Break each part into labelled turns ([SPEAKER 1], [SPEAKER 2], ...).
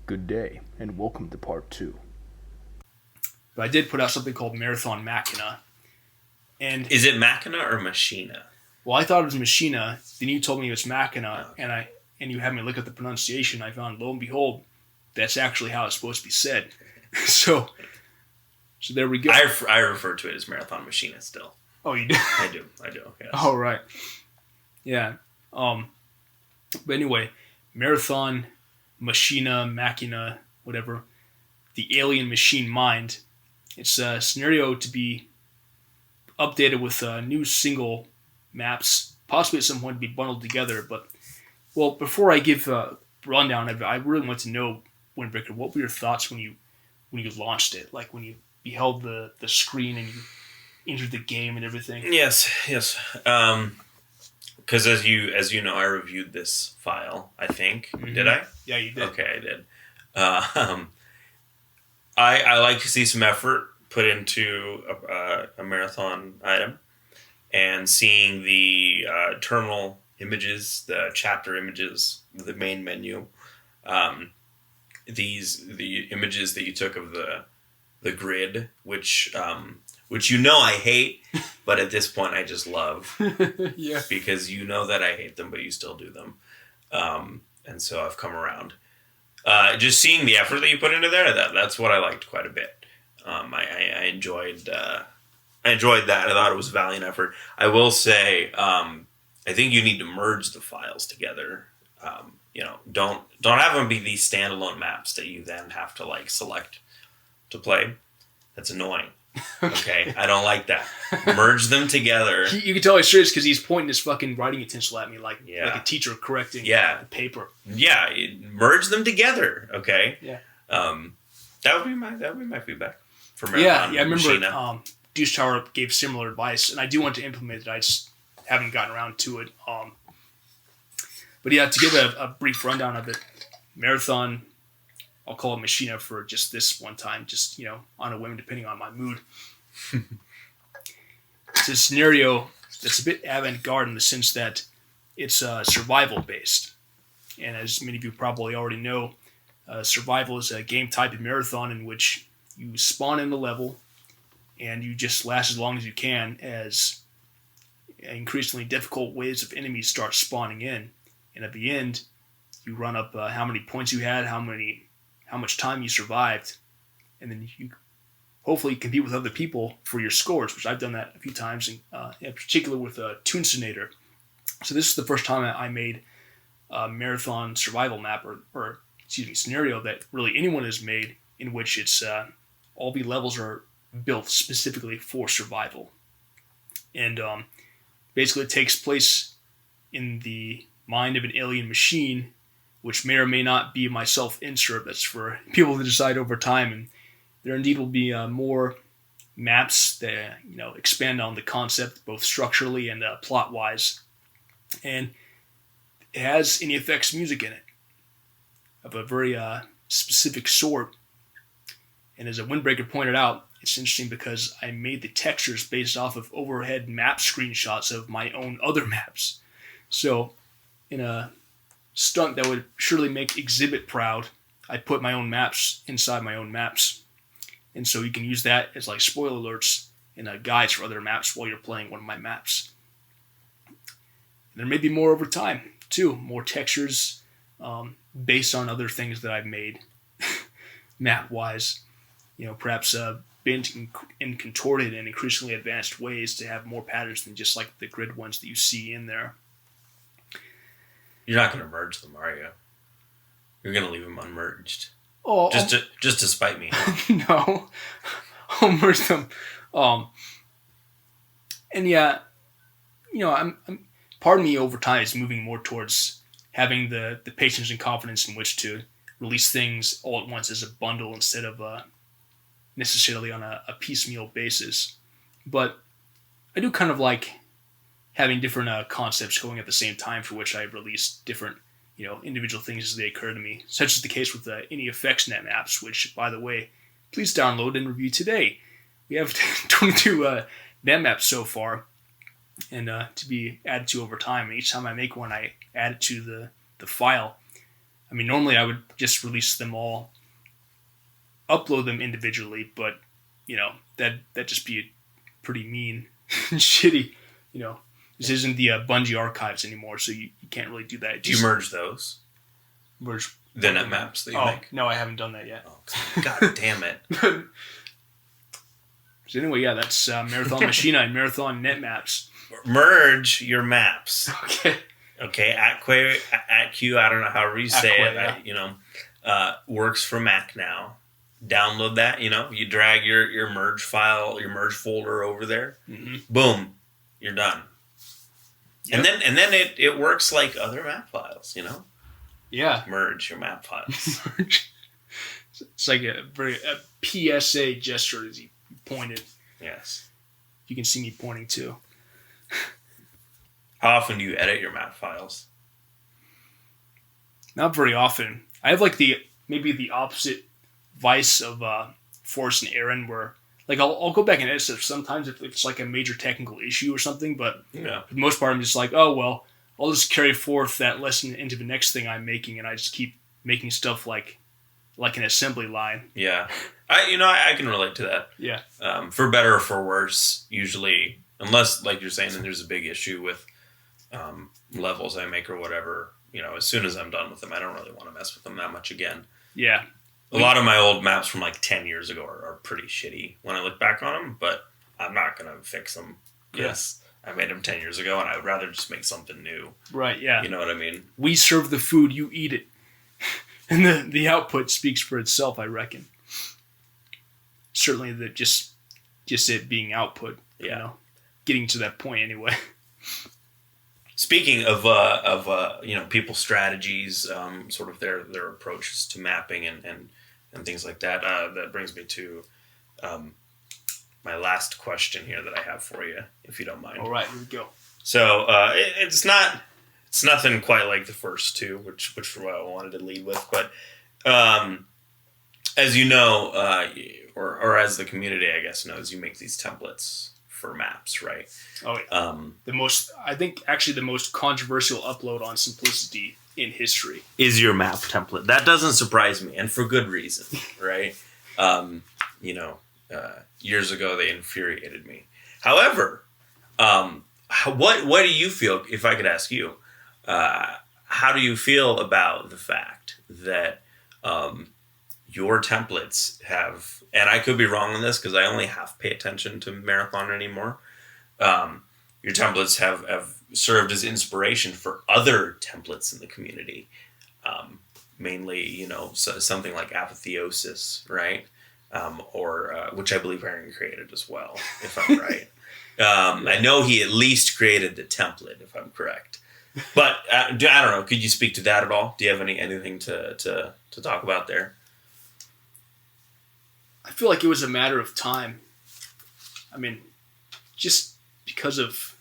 [SPEAKER 1] Good day, and welcome to part 2.
[SPEAKER 2] But I did put out something called Marathon Machina. And
[SPEAKER 3] Is it Machina or Machina?
[SPEAKER 2] well, I thought it was Machina. Then you told me it was Machina,
[SPEAKER 3] Okay.
[SPEAKER 2] and you had me look at the pronunciation. I found, lo and behold, that's actually how it's supposed to be said. so, so there we go.
[SPEAKER 3] I refer to it as Marathon Machina still.
[SPEAKER 2] Oh, you did?
[SPEAKER 3] I do. Yes.
[SPEAKER 2] Oh, right. Yeah. But anyway, Marathon Machina, whatever. The alien machine mind. It's a scenario to be updated with new single maps, possibly at some point to be bundled together. But, well, before I give a rundown of it, I really want to know, Windbreaker, what were your thoughts when you launched it? Like when you beheld the screen and you entered the game and everything?
[SPEAKER 3] Yes. Because as you know, I reviewed this file. I think Did I?
[SPEAKER 2] Yeah, you did.
[SPEAKER 3] Okay, I did. I like to see some effort put into a marathon item, and seeing the terminal images, the chapter images, the main menu, the images that you took of the grid, which I hate, but at this point I just love.
[SPEAKER 2] Yeah.
[SPEAKER 3] Because you know that I hate them, but you still do them, and so I've come around. Just seeing the effort that you put into there, that's what I liked quite a bit. I enjoyed that. I thought it was a valiant effort. I will say, I think you need to merge the files together. Don't have them be these standalone maps that you then have to select to play. That's annoying. Okay, I don't like that. Merge them together.
[SPEAKER 2] You can tell he's serious because he's pointing his fucking writing utensil at me like a teacher correcting the paper.
[SPEAKER 3] Yeah, merge them together. Okay.
[SPEAKER 2] Yeah.
[SPEAKER 3] That would be my feedback for Marathon.
[SPEAKER 2] Yeah. I remember
[SPEAKER 3] Machina.
[SPEAKER 2] Deuce Tower gave similar advice, and I do want to implement it. I just haven't gotten around to it. But yeah, to give a brief rundown of it, Marathon. I'll call it Machina for just this one time, just, on a whim, depending on my mood. It's a scenario that's a bit avant-garde in the sense that it's survival-based. And as many of you probably already know, survival is a game type in Marathon in which you spawn in the level and you just last as long as you can as increasingly difficult waves of enemies start spawning in. And at the end, you run up how many points you had, how much time you survived, and then you hopefully compete with other people for your scores, which I've done that a few times, in particular with Toonsonator. So this is the first time I made a marathon survival map, or scenario that really anyone has made, in which it's all the levels are built specifically for survival. And basically it takes place in the mind of an alien machine, which may or may not be my self-insert. That's for people to decide over time. And there indeed will be more maps that expand on the concept, both structurally and plot-wise. And it has NEFX music in it, of a very specific sort. And as a Windbreaker pointed out, it's interesting because I made the textures based off of overhead map screenshots of my own other maps. So in a stunt that would surely make Exhibit proud, I put my own maps inside my own maps. And so you can use that as spoiler alerts and guides for other maps while you're playing one of my maps. And there may be more over time, too. More textures based on other things that I've made map-wise. Perhaps bent and contorted in increasingly advanced ways to have more patterns than just the grid ones that you see in there.
[SPEAKER 3] You're not going to merge them, are you? You're going to leave them unmerged.
[SPEAKER 2] Oh,
[SPEAKER 3] just to spite me.
[SPEAKER 2] No, I'll merge them. And yeah, I'm part of me over time is moving more towards having the patience and confidence in which to release things all at once as a bundle instead of necessarily on a piecemeal basis. But I do kind of like having different concepts going at the same time, for which I release different, individual things as they occur to me. Such is the case with the NEFX net maps, which, by the way, please download and review today. We have 22 net maps so far, and to be added to over time. And each time I make one, I add it to the file. I mean, normally I would just release them all, upload them individually, but that'd just be pretty mean and shitty. This isn't the Bungie archives anymore, so you can't really do that.
[SPEAKER 3] Do you merge those?
[SPEAKER 2] Merge
[SPEAKER 3] the net maps that you make?
[SPEAKER 2] No, I haven't done that yet.
[SPEAKER 3] Oh, God damn it.
[SPEAKER 2] So anyway, yeah, that's Marathon Machina and Marathon net maps.
[SPEAKER 3] Merge your maps.
[SPEAKER 2] Okay.
[SPEAKER 3] Okay, at Q, I don't know however you say it.
[SPEAKER 2] Yeah.
[SPEAKER 3] Works for Mac now. Download that. You drag your merge file, your merge folder over there.
[SPEAKER 2] Mm-hmm.
[SPEAKER 3] Boom, you're done.
[SPEAKER 2] Yep.
[SPEAKER 3] And then it works like other map files.
[SPEAKER 2] Yeah.
[SPEAKER 3] Merge your map files.
[SPEAKER 2] It's like a PSA gesture as he pointed.
[SPEAKER 3] Yes.
[SPEAKER 2] You can see me pointing too.
[SPEAKER 3] How often do you edit your map files?
[SPEAKER 2] Not very often. I have like maybe the opposite vice of Forrest and Aaron, where like I'll go back and edit stuff sometimes if it's like a major technical issue or something, but
[SPEAKER 3] Yeah.
[SPEAKER 2] for the most part I'm just like, oh well, I'll just carry forth that lesson into the next thing I'm making, and I just keep making stuff like an assembly line.
[SPEAKER 3] Yeah. I can relate to that.
[SPEAKER 2] Yeah.
[SPEAKER 3] For better or for worse, usually, unless, like you're saying, there's a big issue with levels I make or whatever, as soon as I'm done with them, I don't really want to mess with them that much again.
[SPEAKER 2] Yeah.
[SPEAKER 3] A lot of my old maps from like 10 years ago are pretty shitty when I look back on them, but I'm not going to fix them because I made them 10 years ago and I would rather just make something new.
[SPEAKER 2] Right, yeah.
[SPEAKER 3] You know what I mean?
[SPEAKER 2] We serve the food, you eat it. And the output speaks for itself, I reckon. Certainly just it being output, getting to that point anyway.
[SPEAKER 3] Speaking of people's strategies, sort of their approaches to mapping and things like that, that brings me to my last question here that I have for you, if you don't mind.
[SPEAKER 2] All right, here we go.
[SPEAKER 3] So it's nothing quite like the first two, which I wanted to lead with, but as you know, or as the community I guess knows, you make these templates for maps, right?
[SPEAKER 2] Oh, yeah. The most controversial upload on Simplicity in history
[SPEAKER 3] is your map template. That doesn't surprise me, and for good reason, right? Years ago they infuriated me. However, what do you feel? If I could ask you, how do you feel about the fact that your templates have, and I could be wrong on this because I only half pay attention to Marathon anymore. Your templates have served as inspiration for other templates in the community. Mainly, something like apotheosis, right? Or which I believe Aaron created as well, if I'm right. I know he at least created the template, if I'm correct. But I don't know. Could you speak to that at all? Do you have anything to talk about there?
[SPEAKER 2] I feel like it was a matter of time. I mean, just because of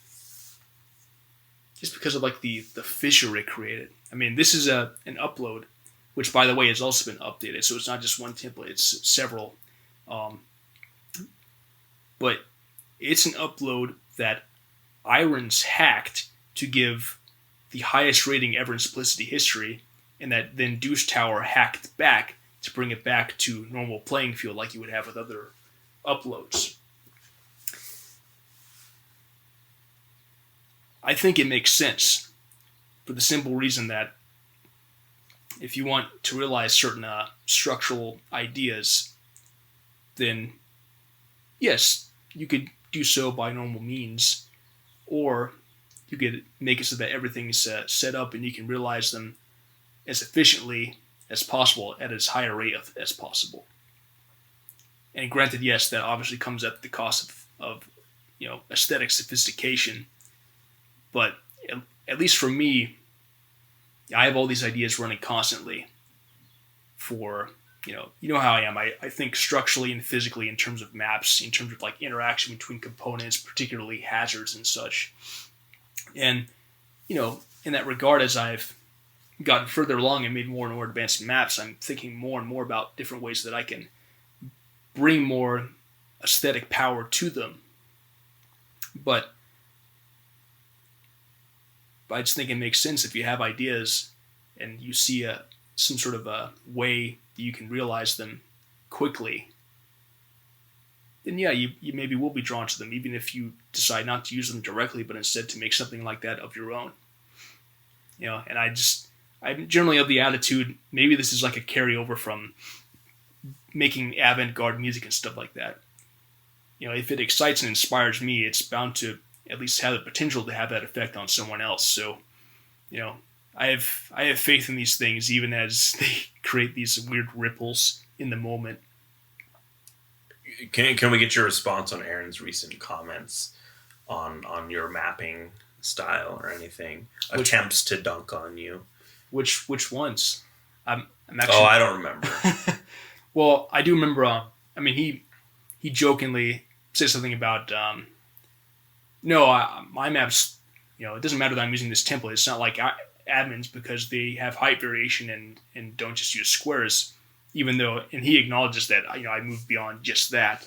[SPEAKER 2] like the fissure it created. I mean, this is an upload, which by the way has also been updated. So it's not just one template; it's several. But it's an upload that Irons hacked to give the highest rating ever in Simplicity history, and that then Deuce Tower hacked back to bring it back to normal playing field like you would have with other uploads. I think it makes sense for the simple reason that if you want to realize certain structural ideas, then yes, you could do so by normal means, or you could make it so that everything is set up and you can realize them as efficiently as possible at as high a rate as possible. And granted, yes, that obviously comes at the cost of aesthetic sophistication. But at least for me, I have all these ideas running constantly for, you know how I am. I think structurally and physically in terms of maps, in terms of like interaction between components, particularly hazards and such. And, in that regard, as I've gotten further along and made more and more advanced maps, I'm thinking more and more about different ways that I can bring more aesthetic power to them. But I just think it makes sense if you have ideas and you see some sort of a way that you can realize them quickly, then yeah, you maybe will be drawn to them, even if you decide not to use them directly, but instead to make something like that of your own. And I'm generally of the attitude, maybe this is like a carryover from making avant-garde music and stuff like that. If it excites and inspires me, it's bound to at least have the potential to have that effect on someone else. So, I have faith in these things, even as they create these weird ripples in the moment.
[SPEAKER 3] Can we get your response on Aaron's recent comments on your mapping style or anything? Attempts to dunk on you. Which
[SPEAKER 2] ones? I'm actually.
[SPEAKER 3] I don't remember.
[SPEAKER 2] Well, I do remember. He jokingly said something about my maps. It doesn't matter that I'm using this template. It's not like admins, because they have height variation and don't just use squares. Even though, and he acknowledges that I moved beyond just that,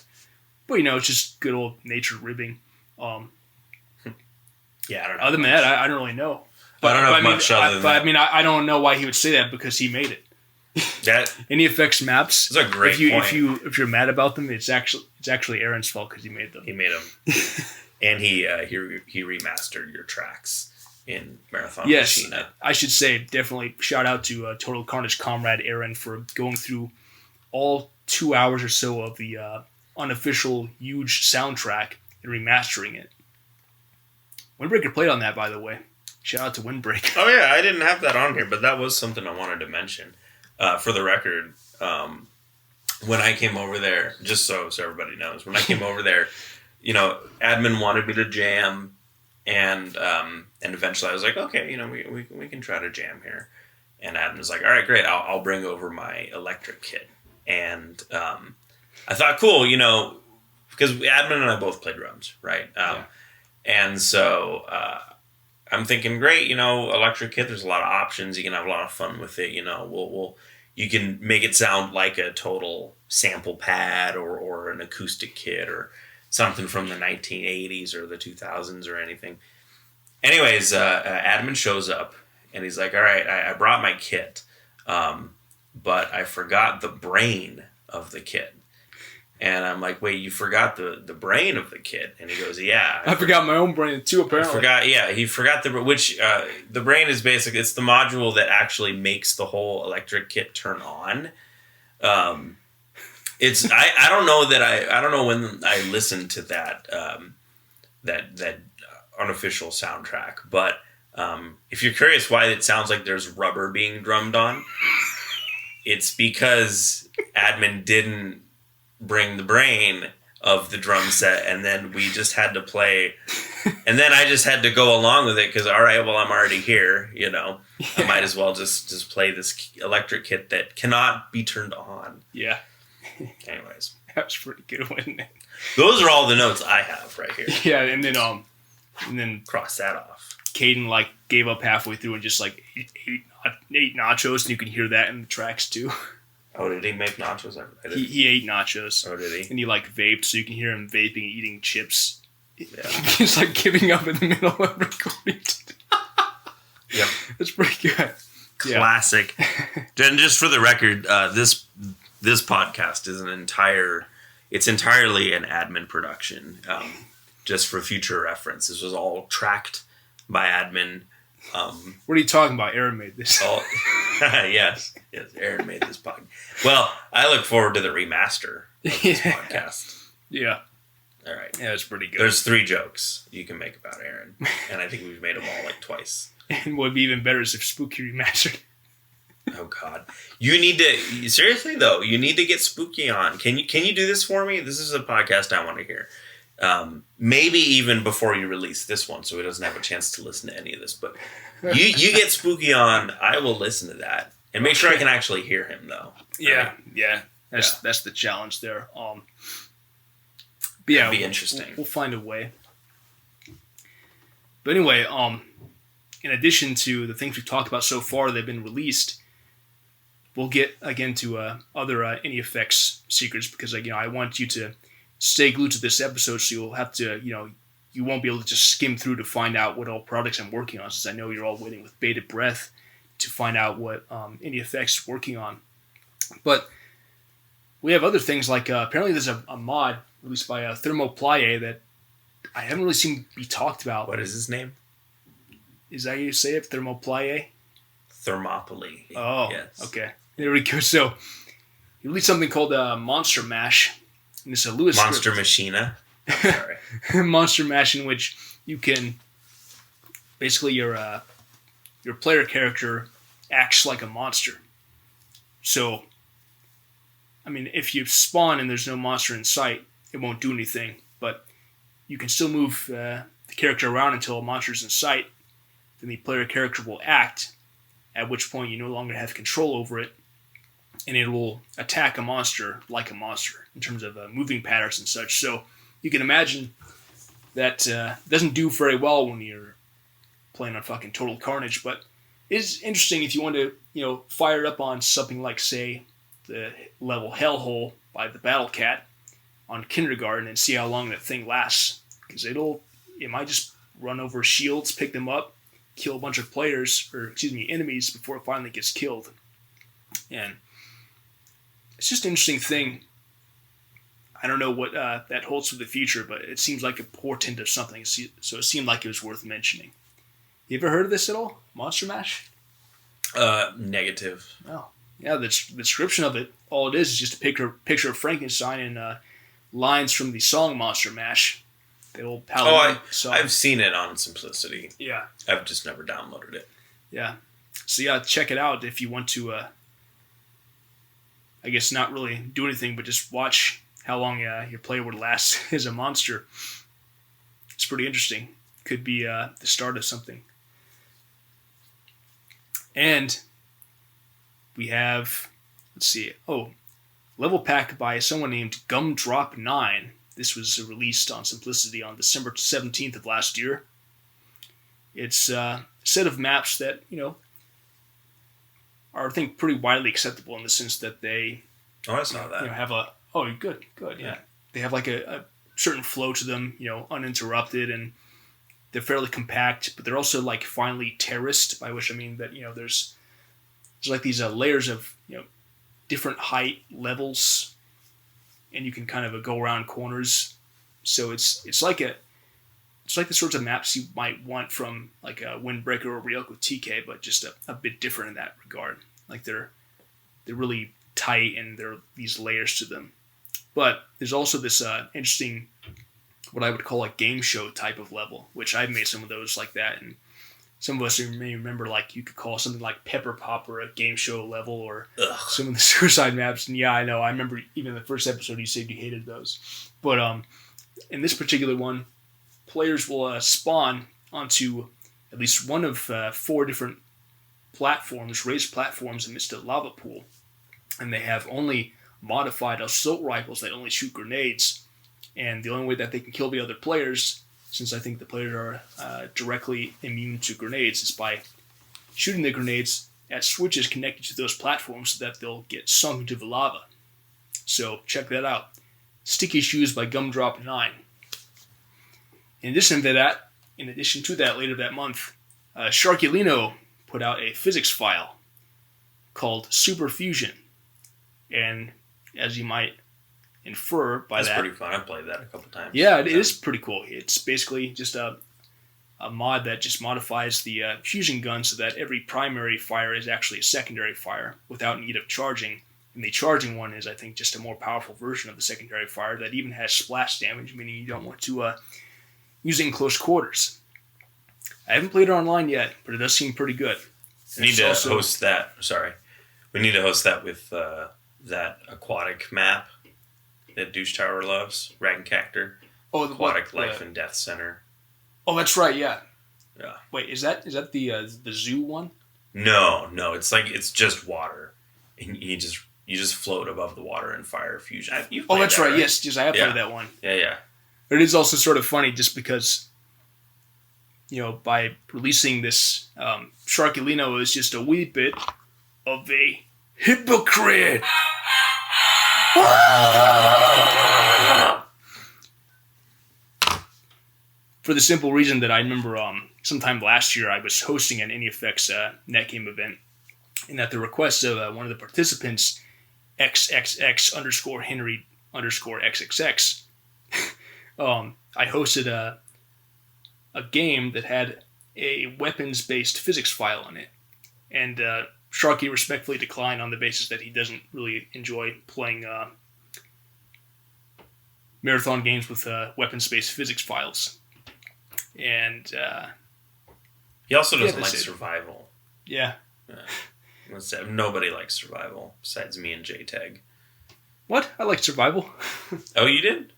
[SPEAKER 2] but it's just good old natured ribbing.
[SPEAKER 3] Yeah, I don't know.
[SPEAKER 2] Other than that, I don't really know.
[SPEAKER 3] But I don't know much other than that.
[SPEAKER 2] I don't know why he would say that, because he made it.
[SPEAKER 3] That
[SPEAKER 2] NEFX maps.
[SPEAKER 3] That's a great point.
[SPEAKER 2] If you're mad about them, it's actually Aaron's fault, because he made them.
[SPEAKER 3] He made them, and he remastered your tracks in Marathon.
[SPEAKER 2] Yes,
[SPEAKER 3] Machina.
[SPEAKER 2] I should say definitely shout out to Total Carnage comrade Aaron for going through all 2 hours or so of the unofficial huge soundtrack and remastering it. Windbreaker played on that, by the way. Shout out to Windbreaker.
[SPEAKER 3] Oh yeah, I didn't have that on here, but that was something I wanted to mention. For the record, when I came over there, just so everybody knows, when I came over there, admin wanted me to jam, and eventually I was like, okay, we can try to jam here. And admin was like, all right, great, I'll bring over my electric kit. And I thought, cool, because admin and I both play drums, right? And so I'm thinking, great, electric kit, there's a lot of options. You can have a lot of fun with it. You can make it sound like a total sample pad or an acoustic kit or something from the 1980s or the 2000s or anything. Anyways, admin shows up and he's like, all right, I brought my kit, but I forgot the brain of the kit. And I'm like, wait, you forgot the brain of the kit? And he goes, yeah.
[SPEAKER 2] I forgot my own brain too, apparently.
[SPEAKER 3] He forgot the brain is basically, it's the module that actually makes the whole electric kit turn on. I don't know when I listened to that unofficial soundtrack, but if you're curious why it sounds like there's rubber being drummed on, it's because admin didn't bring the brain of the drum set, and then we just had to play, and then I just had to go along with it because, all right, well, I'm already here, I might as well just play this electric kit that cannot be turned on.
[SPEAKER 2] Yeah.
[SPEAKER 3] Anyways,
[SPEAKER 2] that was pretty good, wasn't it?
[SPEAKER 3] Those are all the notes I have right here.
[SPEAKER 2] Yeah, and then
[SPEAKER 3] cross that off.
[SPEAKER 2] Caden gave up halfway through and just ate nachos, and you can hear that in the tracks too.
[SPEAKER 3] Oh, did he make nachos?
[SPEAKER 2] He ate nachos.
[SPEAKER 3] Oh, did he?
[SPEAKER 2] And he vaped, so you can hear him vaping, eating chips.
[SPEAKER 3] Yeah.
[SPEAKER 2] He's giving up in the middle of recording.
[SPEAKER 3] Yep.
[SPEAKER 2] That's pretty good.
[SPEAKER 3] Classic. Yeah. And just for the record, this podcast is it's entirely an admin production. Just for future reference, this was all tracked by admin.
[SPEAKER 2] What are you talking about? Aaron made this.
[SPEAKER 3] Yes, Aaron made this podcast. Well, I look forward to the remaster of this podcast.
[SPEAKER 2] Yeah.
[SPEAKER 3] All right.
[SPEAKER 2] Yeah, it's pretty good.
[SPEAKER 3] There's 3 jokes you can make about Aaron, and I think we've made them all twice.
[SPEAKER 2] And what would be even better is if Spooky remastered.
[SPEAKER 3] Oh God, you need to seriously though. You need to get Spooky on. Can you do this for me? This is a podcast I want to hear. Maybe even before you release this one, so he doesn't have a chance to listen to any of this. But you get Spooky on, I will listen to that and make sure I can actually hear him though.
[SPEAKER 2] Yeah, yeah. That's the challenge there. But yeah,
[SPEAKER 3] that'd be interesting.
[SPEAKER 2] We'll find a way. But anyway, in addition to the things we've talked about so far that have been released, we'll get again to other NEFX secrets because I want you to stay glued to this episode, so you'll have to, you won't be able to just skim through to find out what all projects I'm working on, since I know you're all waiting with bated breath to find out what NEFX is working on. But we have other things like apparently there's a mod released by Thermoplaye that I haven't really seen be talked about.
[SPEAKER 3] What is his name?
[SPEAKER 2] Is that how you say it? Thermoplaye?
[SPEAKER 3] Thermopylae.
[SPEAKER 2] Oh,
[SPEAKER 3] yes.
[SPEAKER 2] Okay. There we go. So he released something called Monster Mash. And it's a Lewis
[SPEAKER 3] Monster
[SPEAKER 2] script.
[SPEAKER 3] Machina. Sorry.
[SPEAKER 2] Monster Mash, in which you can basically your player character acts like a monster. So, I mean, if you spawn and there's no monster in sight, it won't do anything. But you can still move the character around until a monster's in sight. Then the player character will act, at which point you no longer have control over it, and it will attack a monster like a monster in terms of moving patterns and such. So you can imagine that doesn't do very well when you're playing on fucking Total Carnage, but it's interesting if you want to, fire it up on something like, say, the level Hellhole by the Battle Cat on Kindergarten and see how long that thing lasts. Because it might just run over shields, pick them up, kill a bunch of enemies before it finally gets killed. And it's just an interesting thing. I don't know what that holds for the future, but it seems like a portent of something, so it seemed like it was worth mentioning. You ever heard of this at all? Monster Mash?
[SPEAKER 3] Negative.
[SPEAKER 2] Oh. Yeah, the description of it, all it is just a picture of Frankenstein and lines from the song Monster Mash. The old Paladin song.
[SPEAKER 3] I've seen it on Simplicity.
[SPEAKER 2] Yeah.
[SPEAKER 3] I've just never downloaded it.
[SPEAKER 2] Yeah. So yeah, check it out if you want to, I guess not really do anything, but just watch how long your player would last as a monster. It's pretty interesting. Could be the start of something. And we have, level pack by someone named Gumdrop 9. This was released on Simplicity on December 17th of last year. It's a set of maps that, are, I think, pretty widely acceptable in the sense that they
[SPEAKER 3] I saw that.
[SPEAKER 2] have good, yeah. They have like a certain flow to them, uninterrupted, and they're fairly compact, but they're also like finely terraced, by which I mean that, there's like these layers of, different height levels, and you can kind of go around corners. So it's like the sorts of maps you might want from like a Windbreaker or Ryoko TK, but just a bit different in that regard. Like they're really tight and there are these layers to them. But there's also this interesting, what I would call a game show type of level, which I've made some of those like that, and some of us may remember, like, you could call something like Pepper Popper a game show level, or some of the suicide maps. And yeah, I know. I remember even the first episode you said you hated those. But in this particular one, players will spawn onto at least one of 4 different platforms, raised platforms amidst a lava pool. And they have only modified assault rifles that only shoot grenades. And the only way that they can kill the other players, since I think the players are directly immune to grenades, is by shooting the grenades at switches connected to those platforms so that they'll get sunk into the lava. So check that out. Sticky Shoes by Gumdrop 9. In addition to that, later that month, Sharkulino put out a physics file called Superfusion. And as you might infer by
[SPEAKER 3] That's
[SPEAKER 2] that...
[SPEAKER 3] pretty fun. I've played that a couple times.
[SPEAKER 2] Yeah, it is pretty cool. It's basically just a mod that just modifies the fusion gun so that every primary fire is actually a secondary fire without need of charging. And the charging one is, I think, just a more powerful version of the secondary fire that even has splash damage, meaning you don't want to use it in close quarters. I haven't played it online yet, but it does seem pretty good.
[SPEAKER 3] We need to host that. Sorry. We need to host that with that aquatic map that Douche Tower loves. Ragncactor.
[SPEAKER 2] Oh,
[SPEAKER 3] Aquatic Life and Death Center.
[SPEAKER 2] Oh, that's right, yeah.
[SPEAKER 3] Yeah.
[SPEAKER 2] Wait, is that the zoo one?
[SPEAKER 3] No. It's just water. And you just float above the water and fire fusion.
[SPEAKER 2] Oh, that's right. Yes, I have played that one.
[SPEAKER 3] Yeah.
[SPEAKER 2] But it is also sort of funny just because, by releasing this, Sharkulino is just a wee bit of a hypocrite. For the simple reason that I remember sometime last year I was hosting an NEFX NetGame event and at the request of one of the participants, XXX_Henry_XXX, I hosted a game that had a weapons-based physics file in it, and Sharky respectfully declined on the basis that he doesn't really enjoy playing marathon games with weapons-based physics files. And
[SPEAKER 3] he also doesn't like survival.
[SPEAKER 2] Yeah.
[SPEAKER 3] Nobody likes survival besides me and JTAG.
[SPEAKER 2] What? I like survival.
[SPEAKER 3] Oh, you did?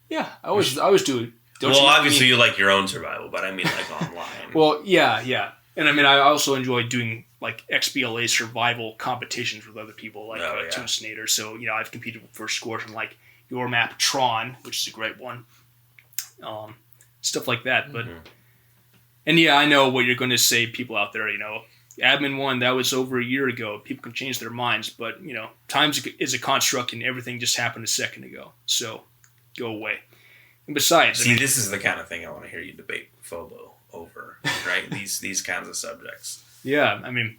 [SPEAKER 2] Yeah, I always do.
[SPEAKER 3] Well, obviously you like your own survival, but I mean like online.
[SPEAKER 2] Well, yeah. And I mean, I also enjoy doing like XBLA survival competitions with other people, like Toonsnader. So, I've competed for scores on like your map Tron, which is a great one. Stuff like that. But, and yeah, I know what you're going to say, people out there, Admin 1, that was over a year ago. People can change their minds, but, time is a construct and everything just happened a second ago. So, go away. And besides...
[SPEAKER 3] See, this is the kind of thing I want to hear you debate Phobo over, right? these kinds of subjects.
[SPEAKER 2] Yeah, I mean,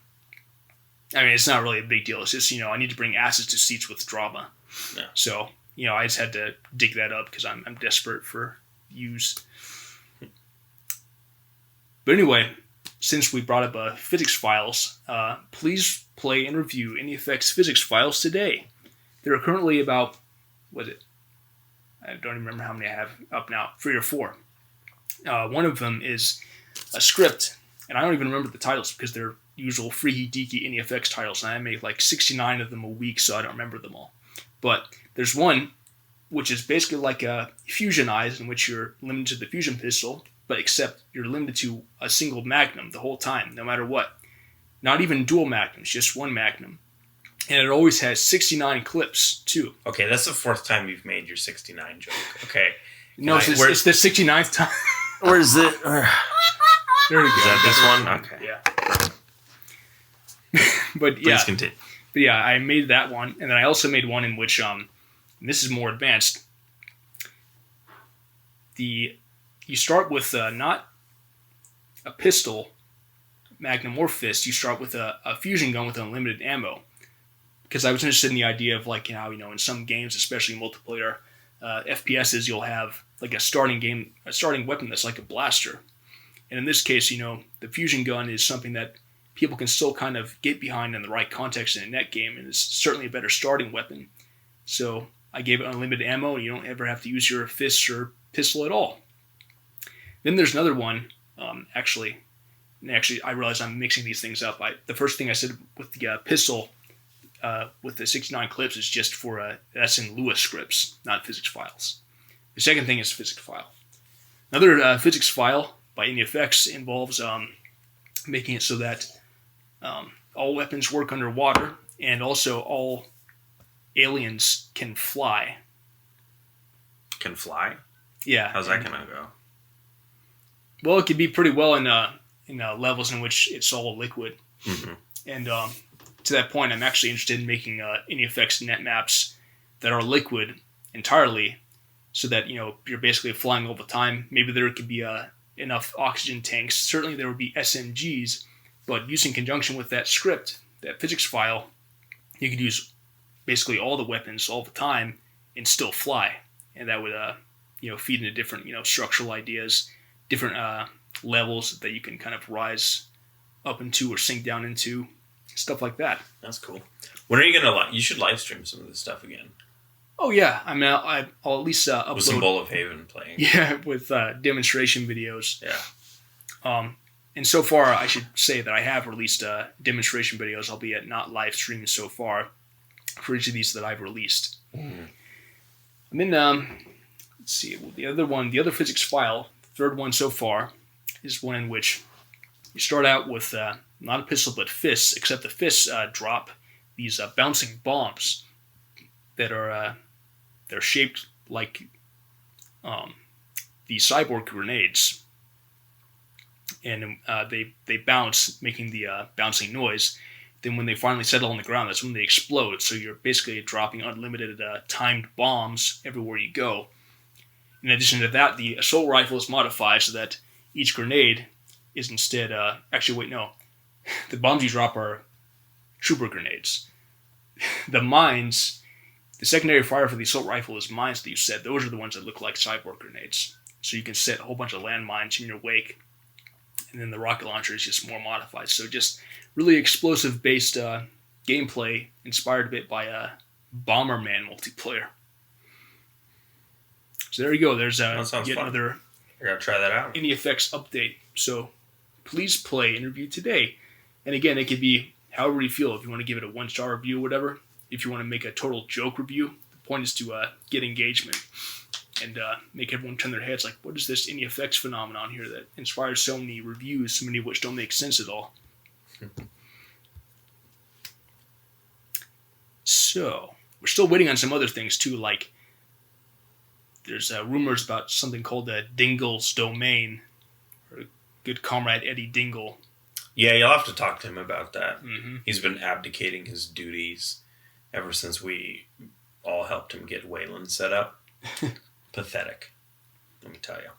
[SPEAKER 2] it's not really a big deal. It's just, I need to bring asses to seats with drama.
[SPEAKER 3] Yeah.
[SPEAKER 2] So, I just had to dig that up because I'm desperate for views. But anyway... Since we brought up physics files, please play and review NEFX physics files today. There are currently about, I don't even remember how many I have up now, 3 or 4. One of them is a script, and I don't even remember the titles because they're usual freaky deaky NEFX titles, and I make like 69 of them a week, so I don't remember them all. But there's one which is basically like a fusion eyes, in which you're limited to the fusion pistol, but except you're limited to a single magnum the whole time, no matter what. Not even dual magnums, just one magnum. And it always has 69 clips, too.
[SPEAKER 3] Okay, that's the 4th time you've made your 69 joke. Okay.
[SPEAKER 2] No, it's the 69th time.
[SPEAKER 1] Or is it...
[SPEAKER 2] There we go.
[SPEAKER 3] Is that this one? Okay.
[SPEAKER 2] Yeah.
[SPEAKER 3] Please continue.
[SPEAKER 2] But yeah, I made that one. And then I also made one in which, and this is more advanced, you start with not a pistol, magnum, or fist. You start with a fusion gun with unlimited ammo. Because I was interested in the idea of, like, in some games, especially multiplayer FPSs, you'll have like a starting weapon that's like a blaster. And in this case, the fusion gun is something that people can still kind of get behind in the right context in a net game, and it's certainly a better starting weapon. So I gave it unlimited ammo, and you don't ever have to use your fists or pistol at all. Then there's another one, actually, I realize I'm mixing these things up. The first thing I said with the pistol, with the 69 clips, is just for, that's in Lewis scripts, not physics files. The second thing is physics file. Another physics file by NEFX involves making it so that all weapons work underwater, and also all aliens can fly.
[SPEAKER 3] Can fly?
[SPEAKER 2] Yeah.
[SPEAKER 3] How's that gonna go?
[SPEAKER 2] Well, it could be pretty well in levels in which it's all liquid.
[SPEAKER 3] Mm-hmm.
[SPEAKER 2] And to that point, I'm actually interested in making NEFX net maps that are liquid entirely, so that you're basically flying all the time. Maybe there could be enough oxygen tanks. Certainly there would be SMGs, but using conjunction with that script, that physics file, you could use basically all the weapons all the time and still fly, and that would feed into different structural ideas, different levels that you can kind of rise up into or sink down into, stuff like that.
[SPEAKER 3] That's cool. When are you gonna? You should live stream some of this stuff again.
[SPEAKER 2] Oh yeah, I mean I'll at least upload
[SPEAKER 3] with some Bowl of Haven playing.
[SPEAKER 2] Yeah, with demonstration videos.
[SPEAKER 3] Yeah.
[SPEAKER 2] And so far, I should say that I have released demonstration videos, albeit not live streams so far, for each of these that I've released.
[SPEAKER 3] Mm.
[SPEAKER 2] And then let's see, the other physics file, third one so far, is one in which you start out with not a pistol but fists, except the fists drop these bouncing bombs that are they're shaped like the cyborg grenades, and they bounce, making the bouncing noise. Then when they finally settle on the ground, that's when they explode. So you're basically dropping unlimited timed bombs everywhere you go. In addition to that, the assault rifle is modified so that each grenade is instead... actually, wait, no. The bombs you drop are trooper grenades. The mines, the secondary fire for the assault rifle is mines that you set. Those are the ones that look like cyborg grenades. So you can set a whole bunch of landmines in your wake, and then the rocket launcher is just more modified. So just really explosive based gameplay inspired a bit by Bomberman multiplayer. So there you go. There's
[SPEAKER 3] That sounds
[SPEAKER 2] yet
[SPEAKER 3] fun.
[SPEAKER 2] another
[SPEAKER 3] I gotta try that out.
[SPEAKER 2] NEFX update. So please play Interview today. And again, it could be however you feel. If you want to give it a 1-star review or whatever. If you want to make a total joke review. The point is to get engagement and make everyone turn their heads like, what is this NEFX phenomenon here that inspires so many reviews, so many of which don't make sense at all. So, we're still waiting on some other things too, like there's rumors about something called Dingle's Domain, or good comrade Eddie Dingle.
[SPEAKER 3] Yeah, you'll have to talk to him about that.
[SPEAKER 2] Mm-hmm.
[SPEAKER 3] He's been abdicating his duties ever since we all helped him get Wayland set up. Pathetic, let me tell you.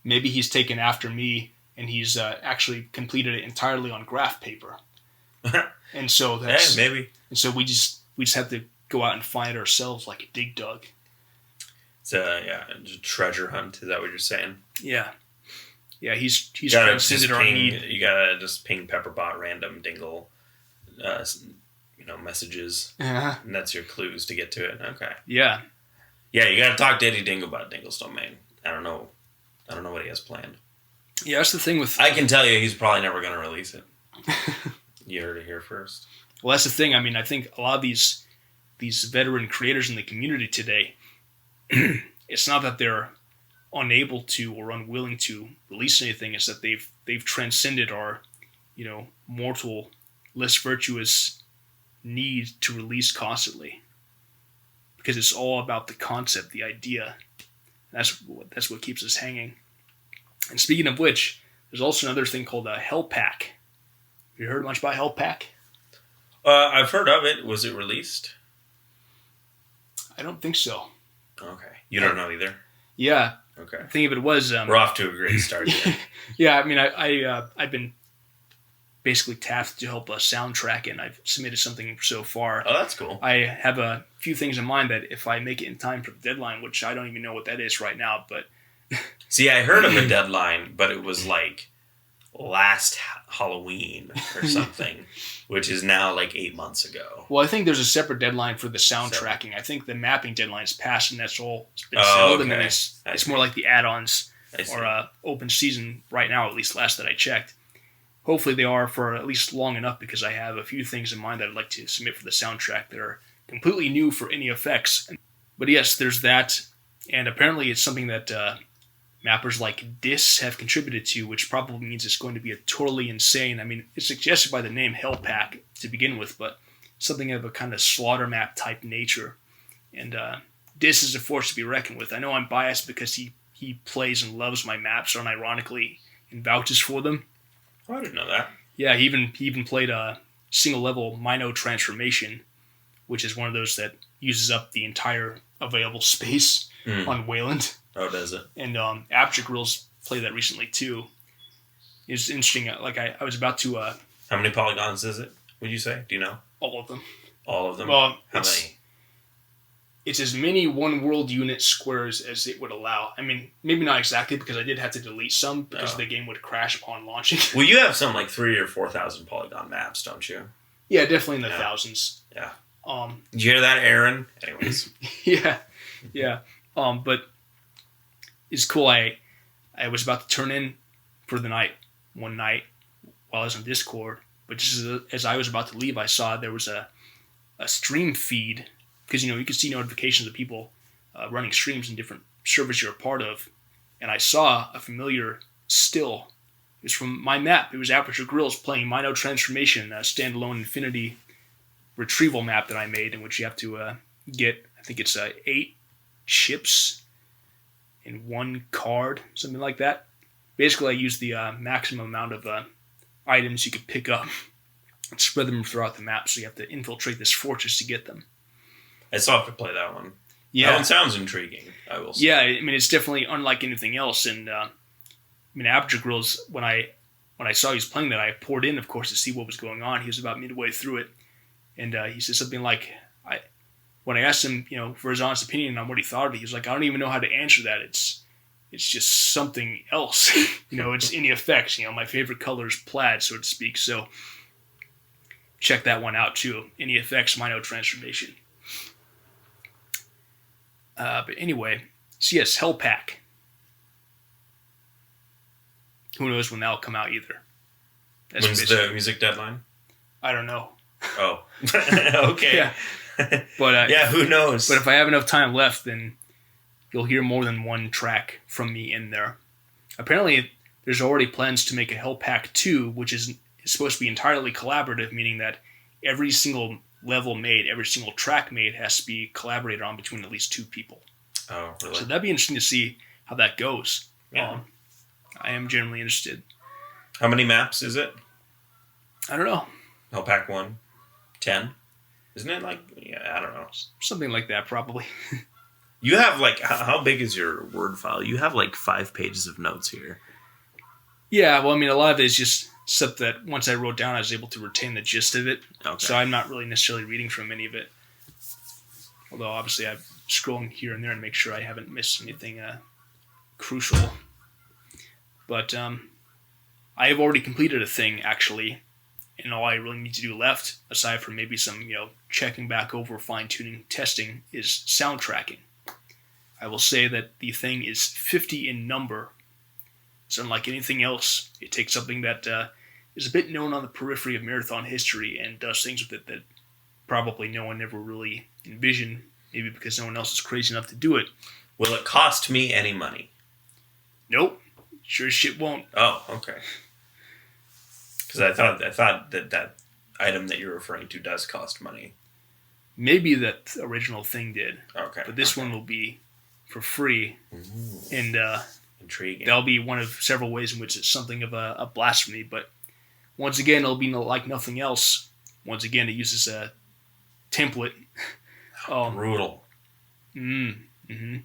[SPEAKER 2] Maybe he's taken after me, and he's actually completed it entirely on graph paper. And so that's
[SPEAKER 3] maybe.
[SPEAKER 2] And so we just have to go out and find it ourselves like a dig dug.
[SPEAKER 3] It's a treasure hunt. Is that what you're saying?
[SPEAKER 2] Yeah. Yeah, he's
[SPEAKER 3] You gotta
[SPEAKER 2] transcended our need.
[SPEAKER 3] You gotta just ping Pepperbot random Dingle, messages,
[SPEAKER 2] Uh-huh.
[SPEAKER 3] and that's your clues to get to it. Okay.
[SPEAKER 2] Yeah.
[SPEAKER 3] Yeah, you gotta talk to Eddie Dingle about Dingle's Domain. I don't know what he has planned.
[SPEAKER 2] Yeah, that's the thing with...
[SPEAKER 3] I can tell you he's probably never gonna release it. You heard it here first.
[SPEAKER 2] Well, that's the thing. I mean, I think a lot of these veteran creators in the community today, it's not that they're unable to or unwilling to release anything. It's that they've transcended our, mortal, less virtuous need to release constantly, because it's all about the concept, the idea. That's what keeps us hanging. And speaking of which, there's also another thing called a Hell Pack. Have you heard much about Hell Pack?
[SPEAKER 3] I've heard of it. Was it released?
[SPEAKER 2] I don't think so.
[SPEAKER 3] Okay. You don't know either?
[SPEAKER 2] Yeah.
[SPEAKER 3] Okay.
[SPEAKER 2] I think if it was...
[SPEAKER 3] We're off to a great start here.
[SPEAKER 2] Yeah, I mean, I've been basically tasked to help soundtrack it, and I've submitted something so far.
[SPEAKER 3] Oh, that's cool.
[SPEAKER 2] I have a few things in mind that if I make it in time for the deadline, which I don't even know what that is right now, but...
[SPEAKER 3] See, I heard of a deadline, but it was like last Halloween or something, which is now like 8 months ago.
[SPEAKER 2] Well, I think there's a separate deadline for the soundtracking. I think the mapping deadline is passed, and that's all it's been settled, and then it's more like the add-ons or open season right now, at least last that I checked. Hopefully they are for at least long enough, because I have a few things in mind that I'd like to submit for the soundtrack that are completely new for NEFX. But yes, there's that, and apparently it's something that mappers like Dis have contributed to, which probably means it's going to be a totally insane... I mean, it's suggested by the name Hell Pack to begin with, but something of a kind of slaughter map type nature. And Dis is a force to be reckoned with. I know I'm biased because he plays and loves my maps, unironically, and vouches for them.
[SPEAKER 3] Oh, I didn't know that.
[SPEAKER 2] Yeah, he even played a single level Mino Transformation, which is one of those that uses up the entire available space on Wayland.
[SPEAKER 3] Oh, does it?
[SPEAKER 2] And Aperture Grills played that recently too. It's interesting. Like I was about to...
[SPEAKER 3] How many polygons is it, would you say? Do you know?
[SPEAKER 2] all of them.
[SPEAKER 3] All of them?
[SPEAKER 2] Well,
[SPEAKER 3] How many?
[SPEAKER 2] It's as many one world unit squares as it would allow. I mean, maybe not exactly, because I did have to delete some because the game would crash upon launching.
[SPEAKER 3] Well, you have some like 3,000 or 4,000 polygon maps, don't you?
[SPEAKER 2] Yeah, definitely in the thousands.
[SPEAKER 3] Yeah.
[SPEAKER 2] Um,
[SPEAKER 3] Did you hear that, Aaron? Anyways.
[SPEAKER 2] yeah. But it's cool. I was about to turn in for the night one night while I was on Discord, but just as I was about to leave, I saw there was a stream feed, because you can see notifications of people running streams in different servers you're a part of, and I saw a familiar still. It was from my map. It was Aperture Grills playing Mino Transformation, a standalone Infinity retrieval map that I made, in which you have to get, I think it's 8 ships in 1 card, something like that. Basically, I used the maximum amount of items you could pick up and spread them throughout the map, so you have to infiltrate this fortress to get them.
[SPEAKER 3] I still have to play that one.
[SPEAKER 2] Yeah.
[SPEAKER 3] That one sounds intriguing, I will say.
[SPEAKER 2] Yeah, I mean, it's definitely unlike anything else. And Aperture Grills, when I saw he was playing that, I poured in, of course, to see what was going on. He was about midway through it, And he said something like, when I asked him, for his honest opinion on what he thought of it, he was like, I don't even know how to answer that. It's just something else. It's NEFX. My favorite color is plaid, so to speak. So check that one out too. NEFX Mino Transformation. But anyway, so yes, Hell Pack. Who knows when that'll come out either.
[SPEAKER 3] When's the music deadline?
[SPEAKER 2] I don't know.
[SPEAKER 3] Oh, okay.
[SPEAKER 2] Yeah. But
[SPEAKER 3] yeah, who knows?
[SPEAKER 2] But if I have enough time left, then you'll hear more than one track from me in there. Apparently, there's already plans to make a Hell Pack 2, which is supposed to be entirely collaborative, meaning that every single level made, every single track made has to be collaborated on between at least two people.
[SPEAKER 3] Oh, really?
[SPEAKER 2] So that'd be interesting to see how that goes.
[SPEAKER 3] Yeah.
[SPEAKER 2] I am generally interested.
[SPEAKER 3] How many maps is it?
[SPEAKER 2] I don't know.
[SPEAKER 3] Hell Pack 1? 10? Isn't it I don't know.
[SPEAKER 2] Something like that, probably.
[SPEAKER 3] You have how big is your Word file? You have 5 pages of notes here.
[SPEAKER 2] Yeah, well, I mean, a lot of it is just stuff that once I wrote down, I was able to retain the gist of it.
[SPEAKER 3] Okay.
[SPEAKER 2] So I'm not really necessarily reading from any of it. Although, obviously, I'm scrolling here and there and make sure I haven't missed anything crucial. But I have already completed a thing, actually. And all I really need to do left, aside from maybe some, checking back over, fine-tuning, testing, is sound tracking. I will say that the thing is 50 in number. It's unlike anything else. It takes something that is a bit known on the periphery of marathon history and does things with it that probably no one ever really envisioned, maybe because no one else is crazy enough to do it.
[SPEAKER 3] Will it cost me any money?
[SPEAKER 2] Nope. Sure as shit won't.
[SPEAKER 3] Oh, okay. Because I thought that item that you're referring to does cost money.
[SPEAKER 2] Maybe that original thing did.
[SPEAKER 3] Okay.
[SPEAKER 2] But this one will be for free.
[SPEAKER 3] Ooh,
[SPEAKER 2] And
[SPEAKER 3] intriguing.
[SPEAKER 2] that'll be one of several ways in which it's something of a blasphemy. But once again, it'll be like nothing else. Once again, it uses a template.
[SPEAKER 3] Brutal.
[SPEAKER 2] Mm-hmm.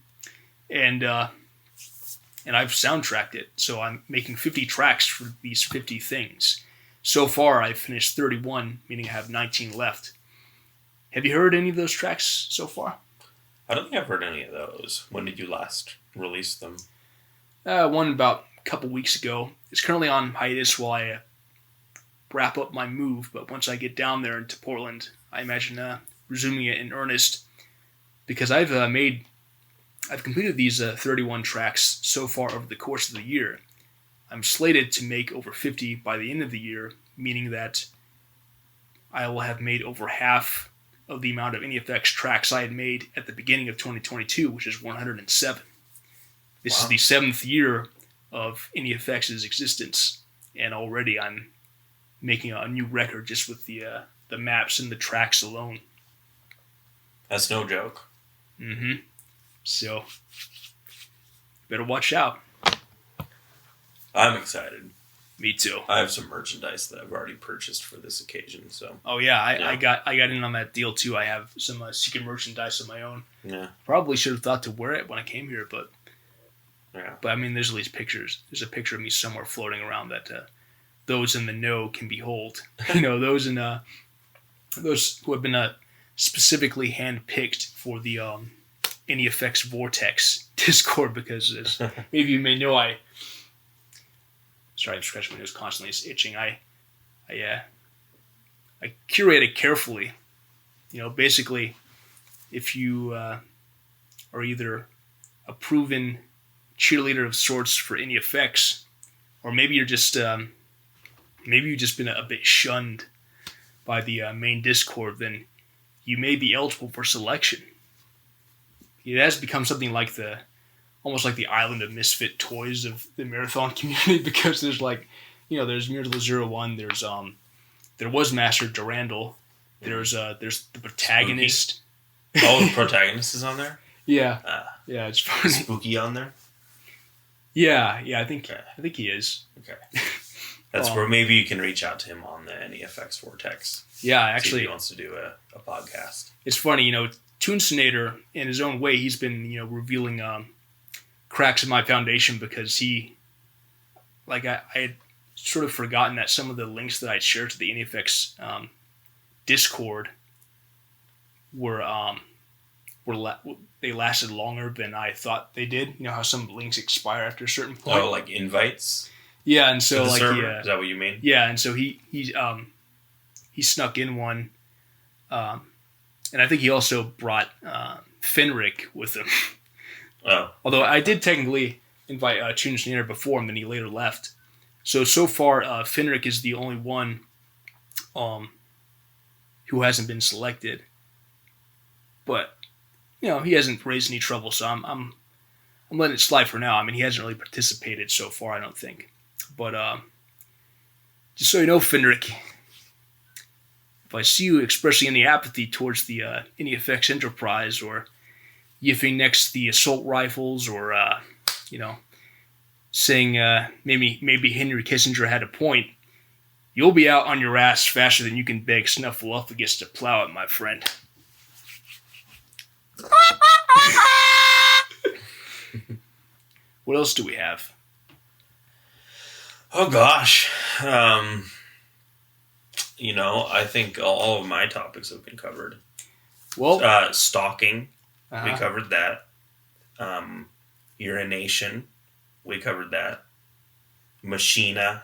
[SPEAKER 2] And I've soundtracked it. So I'm making 50 tracks for these 50 things. So far, I've finished 31, meaning I have 19 left. Have you heard any of those tracks so far?
[SPEAKER 3] I don't think I've heard any of those. When did you last release them?
[SPEAKER 2] One about a couple weeks ago. It's currently on hiatus while I wrap up my move, but once I get down there into Portland, I imagine resuming it in earnest, because I've completed these 31 tracks so far over the course of the year. I'm slated to make over 50 by the end of the year, meaning that I will have made over half of the amount of NEFX tracks I had made at the beginning of 2022, which is 107. This is the 7th year of NEFX's existence, and already I'm making a new record just with the maps and the tracks alone.
[SPEAKER 3] That's no joke.
[SPEAKER 2] Mm-hmm. So, better watch out.
[SPEAKER 3] I'm excited.
[SPEAKER 2] Me too.
[SPEAKER 3] I have some merchandise that I've already purchased for this occasion. So.
[SPEAKER 2] Oh yeah, I got in on that deal too. I have some secret merchandise of my own.
[SPEAKER 3] Yeah.
[SPEAKER 2] Probably should have thought to wear it when I came here, but
[SPEAKER 3] yeah.
[SPEAKER 2] But I mean, there's at least pictures. There's a picture of me somewhere floating around that those in the know can behold. Those those who have been specifically handpicked for the NEFX Vortex Discord, because as maybe you may know, sorry, I'm scratching my nose constantly. It's itching. I curate it carefully. Basically, if you are either a proven cheerleader of sorts for NEFX, or maybe you're just maybe you've just been a bit shunned by the main Discord, then you may be eligible for selection. It has become something like almost like the island of misfit toys of the marathon community, because there's there's Miracle 01, there was Master Durandal, there's the protagonist.
[SPEAKER 3] Spooky. Oh, the protagonist is on there?
[SPEAKER 2] Yeah. Yeah, it's funny.
[SPEAKER 3] Is Spooky on there?
[SPEAKER 2] Yeah, I think he is.
[SPEAKER 3] Okay. That's where maybe you can reach out to him on the NEFX Vortex.
[SPEAKER 2] Yeah,
[SPEAKER 3] See
[SPEAKER 2] actually,
[SPEAKER 3] if he wants to do a podcast.
[SPEAKER 2] It's funny, Toonsonator, in his own way, he's been, revealing cracks in my foundation, because I had sort of forgotten that some of the links that I'd shared to the NEFX Discord they lasted longer than I thought they did. You know how some links expire after a certain point.
[SPEAKER 3] Oh, like invites
[SPEAKER 2] Yeah, and
[SPEAKER 3] to
[SPEAKER 2] so
[SPEAKER 3] the
[SPEAKER 2] like
[SPEAKER 3] server? Is that what you mean?
[SPEAKER 2] yeah, and so he snuck in one, and I think he also brought Fenric with him.
[SPEAKER 3] Oh,
[SPEAKER 2] Although I did technically invite Chunjnir before him, and he later left. So far, Fenric is the only one who hasn't been selected. But you know, he hasn't raised any trouble, so I'm letting it slide for now. I mean, he hasn't really participated so far, I don't think. But just so you know, Fenric, if I see you expressing any apathy towards the NEFX Enterprise, or yiffing next the assault rifles, or you know, saying maybe Henry Kissinger had a point, you'll be out on your ass faster than you can beg Snuffleupagus to plow it, my friend. What else do we have?
[SPEAKER 3] oh gosh. You know, I think all of my topics have been covered.
[SPEAKER 2] Well,
[SPEAKER 3] Stalking, we
[SPEAKER 2] uh-huh.
[SPEAKER 3] covered that. Urination, we covered that. Machina,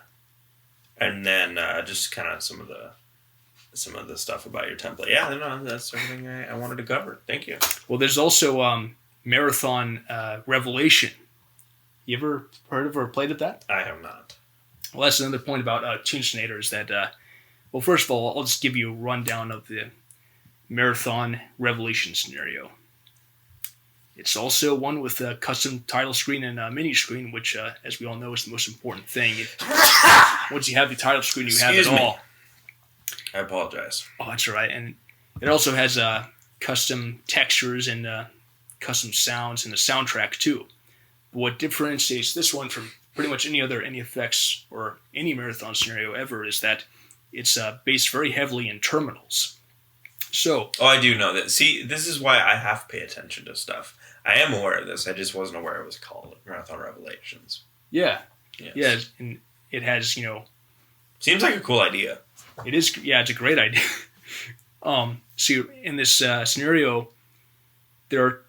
[SPEAKER 3] and then just kind of some of the stuff about your template. Yeah, no, that's everything I wanted to cover. Thank you.
[SPEAKER 2] Well, there's also Marathon Revelation. You ever heard of or played at that?
[SPEAKER 3] I have not.
[SPEAKER 2] Well, that's another point about Chunjnator is that, well, first of all, I'll just give you a rundown of the Marathon Revelation scenario. It's also one with a custom title screen and a mini screen, which, as we all know, is the most important thing. Once you have the title screen, you have it all.
[SPEAKER 3] I apologize.
[SPEAKER 2] Oh, that's all right. And it also has custom textures and custom sounds and a soundtrack, too. But what differentiates this one from pretty much any other NEFX or any Marathon scenario ever is that it's based very heavily in terminals. So,
[SPEAKER 3] Oh, I do know that. See, this is why I have to pay attention to stuff. I am aware of this. I just wasn't aware it was called Marathon Revelations.
[SPEAKER 2] yeah.
[SPEAKER 3] Yes.
[SPEAKER 2] Yeah, and it has, you know,
[SPEAKER 3] Seems like a cool idea.
[SPEAKER 2] it is, yeah, it's a great idea. So in this scenario, there are,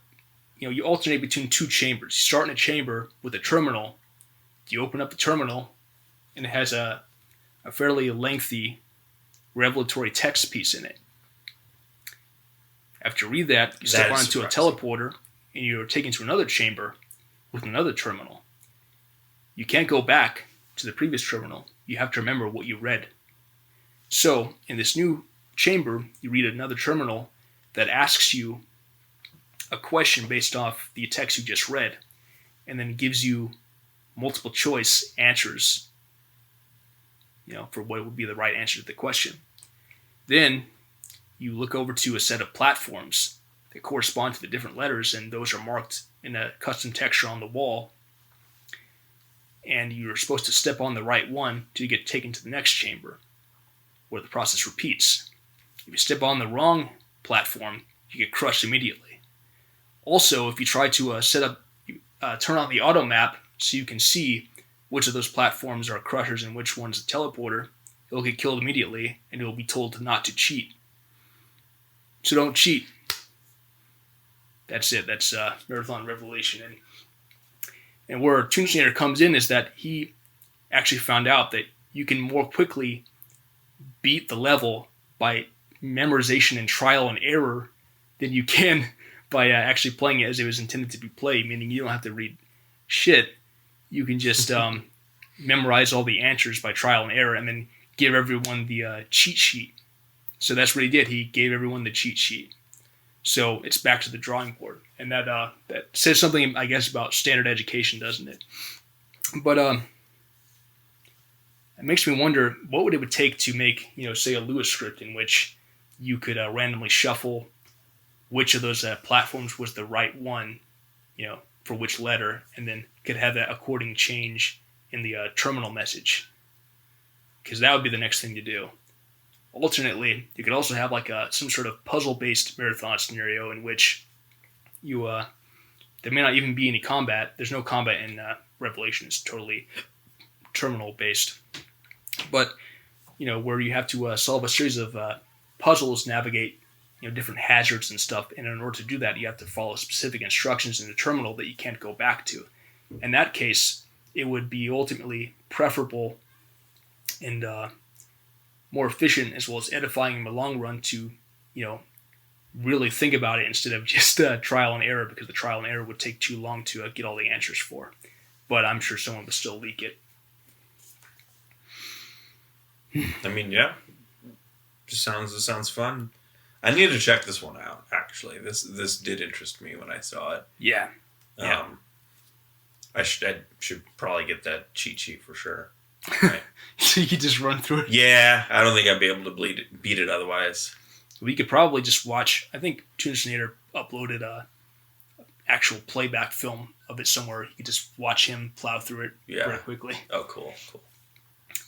[SPEAKER 2] you know, you alternate between two chambers. You start in a chamber with a terminal. You open up the terminal, and it has a fairly lengthy revelatory text piece in it. After you read that, you step
[SPEAKER 3] That is
[SPEAKER 2] onto a
[SPEAKER 3] surprising.
[SPEAKER 2] teleporter, and you're taken to another chamber with another terminal. You can't go back to the previous terminal. You have to remember what you read. So, in this new chamber, you read another terminal that asks you a question based off the text you just read, and then gives you multiple choice answers, you know, for what would be the right answer to the question. Then you look over to a set of platforms that correspond to the different letters, and those are marked in a custom texture on the wall. And you're supposed to step on the right one to get taken to the next chamber, where the process repeats. If you step on the wrong platform, you get crushed immediately. Also, if you try to turn on the auto map so you can see which of those platforms are crushers and which one's a teleporter, you'll get killed immediately, and you'll be told not to cheat. So don't cheat. That's it. That's Marathon Revelation. And where Chunjnator comes in is that he actually found out that you can more quickly beat the level by memorization and trial and error than you can by actually playing it as it was intended to be played, meaning you don't have to read shit. You can just memorize all the answers by trial and error and then give everyone the cheat sheet. So that's what he did. He gave everyone the cheat sheet. So it's back to the drawing board. And that says something, I guess, about standard education, doesn't it? But it makes me wonder, what would it take to make, you know, say a Lewis script in which you could randomly shuffle which of those platforms was the right one, you know, for which letter, and then could have that according change in the terminal message. Because that would be the next thing to do. Alternately, you could also have like some sort of puzzle-based marathon scenario in which you there may not even be any combat. There's no combat in Revelation. It's totally terminal-based. But, you know, where you have to solve a series of puzzles, navigate different hazards and stuff. And in order to do that, you have to follow specific instructions in the terminal that you can't go back to. In that case, it would be ultimately preferable and more efficient, as well as edifying in the long run, to really think about it instead of just trial and error, because the trial and error would take too long to get all the answers for. But I'm sure someone would still leak it.
[SPEAKER 3] I mean, yeah, it sounds fun. I need to check this one out. Actually, this did interest me when I saw it.
[SPEAKER 2] Yeah.
[SPEAKER 3] I should probably get that cheat sheet for sure. Right.
[SPEAKER 2] So you could just run through it.
[SPEAKER 3] Yeah, I don't think I'd be able to beat it otherwise.
[SPEAKER 2] We could probably just watch. I think Toonsinator uploaded a actual playback film of it somewhere. You could just watch him plow through it very quickly.
[SPEAKER 3] Oh, cool.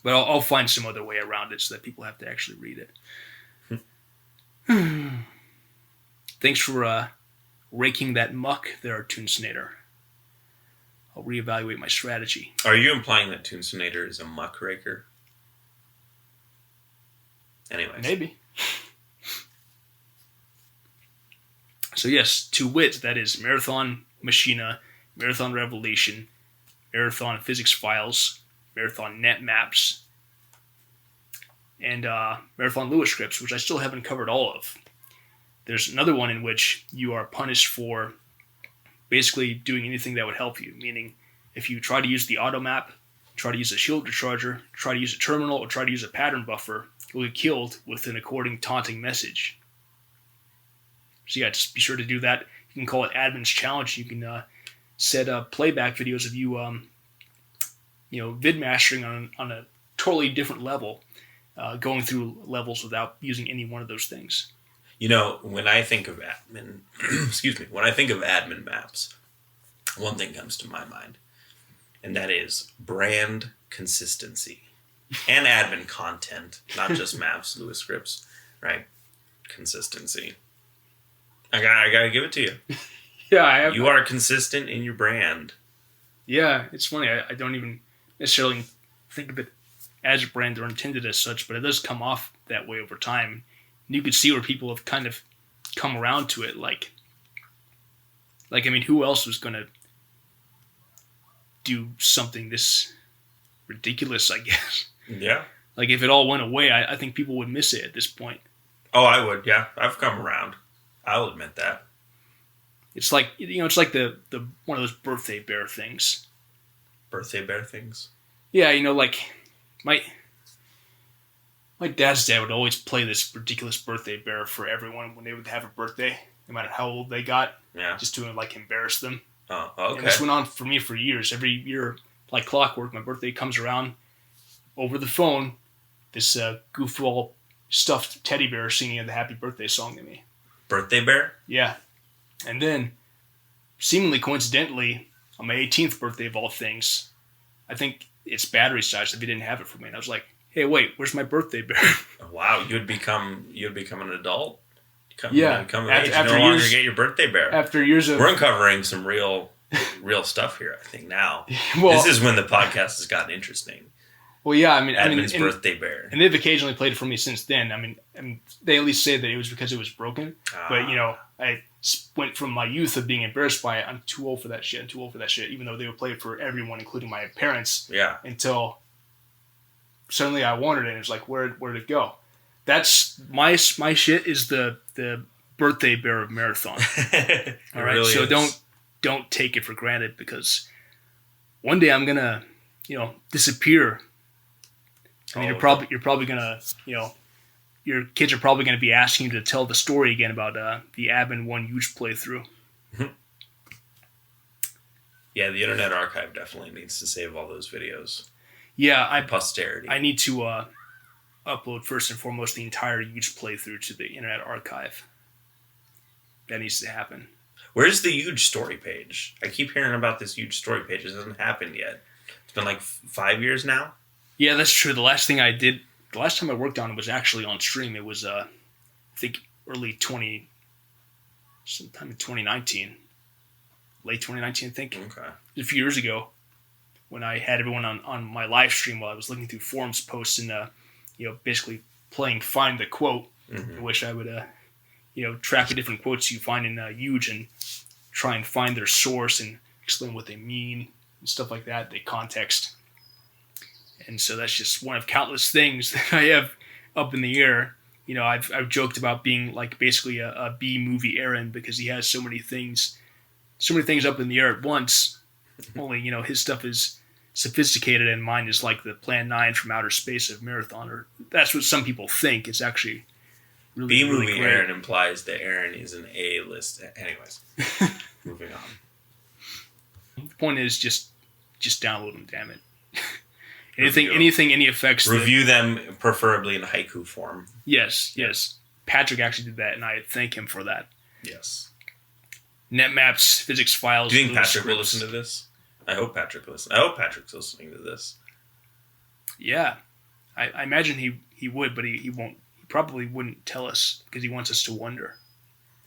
[SPEAKER 2] But I'll find some other way around it so that people have to actually read it. Thanks for raking that muck there, Toonsinator. I'll reevaluate my strategy.
[SPEAKER 3] Are you implying that Toonsinator is a muckraker? Anyways.
[SPEAKER 2] Maybe. So yes, to wit, that is Marathon Machina, Marathon Revelation, Marathon Physics Files, Marathon Net Maps, and Marathon Lewis scripts, which I still haven't covered all of. There's another one in which you are punished for basically doing anything that would help you, meaning if you try to use the auto map, try to use a shield recharger, try to use a terminal, or try to use a pattern buffer, you'll get killed with an according taunting message. So yeah, just be sure to do that. You can call it Admin's Challenge. You can set up playback videos of you, vid mastering on a totally different level, going through levels without using any one of those things.
[SPEAKER 3] When I think of admin, when I think of admin maps, one thing comes to my mind, and that is brand consistency and admin content, not just maps, Lewis scripts, right? Consistency. I gotta give it to you.
[SPEAKER 2] Yeah, I have.
[SPEAKER 3] You are consistent in your brand.
[SPEAKER 2] Yeah, it's funny. I don't even necessarily think of it as a brand or intended as such, but it does come off that way over time. And you could see where people have kind of come around to it. Like who else was going to do something this ridiculous, I guess?
[SPEAKER 3] Yeah.
[SPEAKER 2] Like, if it all went away, I think people would miss it at this point.
[SPEAKER 3] Oh, I would, yeah. I've come around. I'll admit that.
[SPEAKER 2] It's like, it's like the one of those birthday bear things.
[SPEAKER 3] Birthday bear things?
[SPEAKER 2] Yeah, like my dad's dad would always play this ridiculous birthday bear for everyone when they would have a birthday, no matter how old they got.
[SPEAKER 3] Yeah.
[SPEAKER 2] Just to embarrass them.
[SPEAKER 3] Oh, okay.
[SPEAKER 2] And this went on for me for years. Every year, like clockwork, my birthday comes around. Over the phone, this goofball stuffed teddy bear singing the happy birthday song to me.
[SPEAKER 3] Birthday bear?
[SPEAKER 2] Yeah. And then, seemingly coincidentally, on my 18th birthday of all things, I think its battery died, so they didn't have it for me. And I was like, hey, wait, where's my birthday bear?
[SPEAKER 3] Wow, you'd become an adult? Come of age.
[SPEAKER 2] After
[SPEAKER 3] no longer
[SPEAKER 2] years,
[SPEAKER 3] get your birthday bear.
[SPEAKER 2] After years of...
[SPEAKER 3] We're uncovering some real stuff here, I think, now.
[SPEAKER 2] Well,
[SPEAKER 3] this is when the podcast has gotten interesting.
[SPEAKER 2] Well, yeah,
[SPEAKER 3] Admin's birthday bear.
[SPEAKER 2] And they've occasionally played it for me since then. And they at least say that it was because it was broken. But, I went from my youth of being embarrassed by it. I'm too old for that shit. Even though they would play it for everyone, including my parents.
[SPEAKER 3] Yeah.
[SPEAKER 2] Until suddenly I wanted it. And it was like, where'd it go? That's my shit is the birthday bear of Marathon. All right.
[SPEAKER 3] Really
[SPEAKER 2] so
[SPEAKER 3] is.
[SPEAKER 2] don't take it for granted, because one day I'm gonna, disappear. And you're probably gonna, your kids are probably gonna be asking you to tell the story again about the Admin 1 huge playthrough.
[SPEAKER 3] Yeah, the Internet Archive definitely needs to save all those videos.
[SPEAKER 2] Yeah,
[SPEAKER 3] posterity.
[SPEAKER 2] I need to upload first and foremost the entire huge playthrough to the Internet Archive. That needs to happen.
[SPEAKER 3] Where's the huge story page? I keep hearing about this huge story page. It hasn't happened yet. It's been like 5 years now.
[SPEAKER 2] Yeah, that's true. The last time I worked on it was actually on stream. It was, I think, sometime in 2019. Late 2019, I think.
[SPEAKER 3] Okay.
[SPEAKER 2] A few years ago, when I had everyone on my live stream while I was looking through forums posts and, basically playing Find the Quote.
[SPEAKER 3] Mm-hmm.
[SPEAKER 2] I wish I would, track the different quotes you find in Huge and try and find their source and explain what they mean and stuff like that, the context. And so that's just one of countless things that I have up in the air. I've joked about being like basically a B movie Aaron because he has so many things up in the air at once. Only, his stuff is sophisticated and mine is like the Plan 9 from outer space of Marathon, or that's what some people think. It's actually really,
[SPEAKER 3] B movie
[SPEAKER 2] really great.
[SPEAKER 3] Aaron implies that Aaron is an A list. Anyways, moving on.
[SPEAKER 2] The point is just download them, damn it. Anything NEFX.
[SPEAKER 3] Review them preferably in haiku form.
[SPEAKER 2] Yes. Patrick actually did that, and I thank him for that.
[SPEAKER 3] Yes.
[SPEAKER 2] Netmaps, physics files.
[SPEAKER 3] Do you think Patrick will listen to this? I hope Patrick's listening to this.
[SPEAKER 2] Yeah. I imagine he would, but he won't. He probably wouldn't tell us because he wants us to wonder.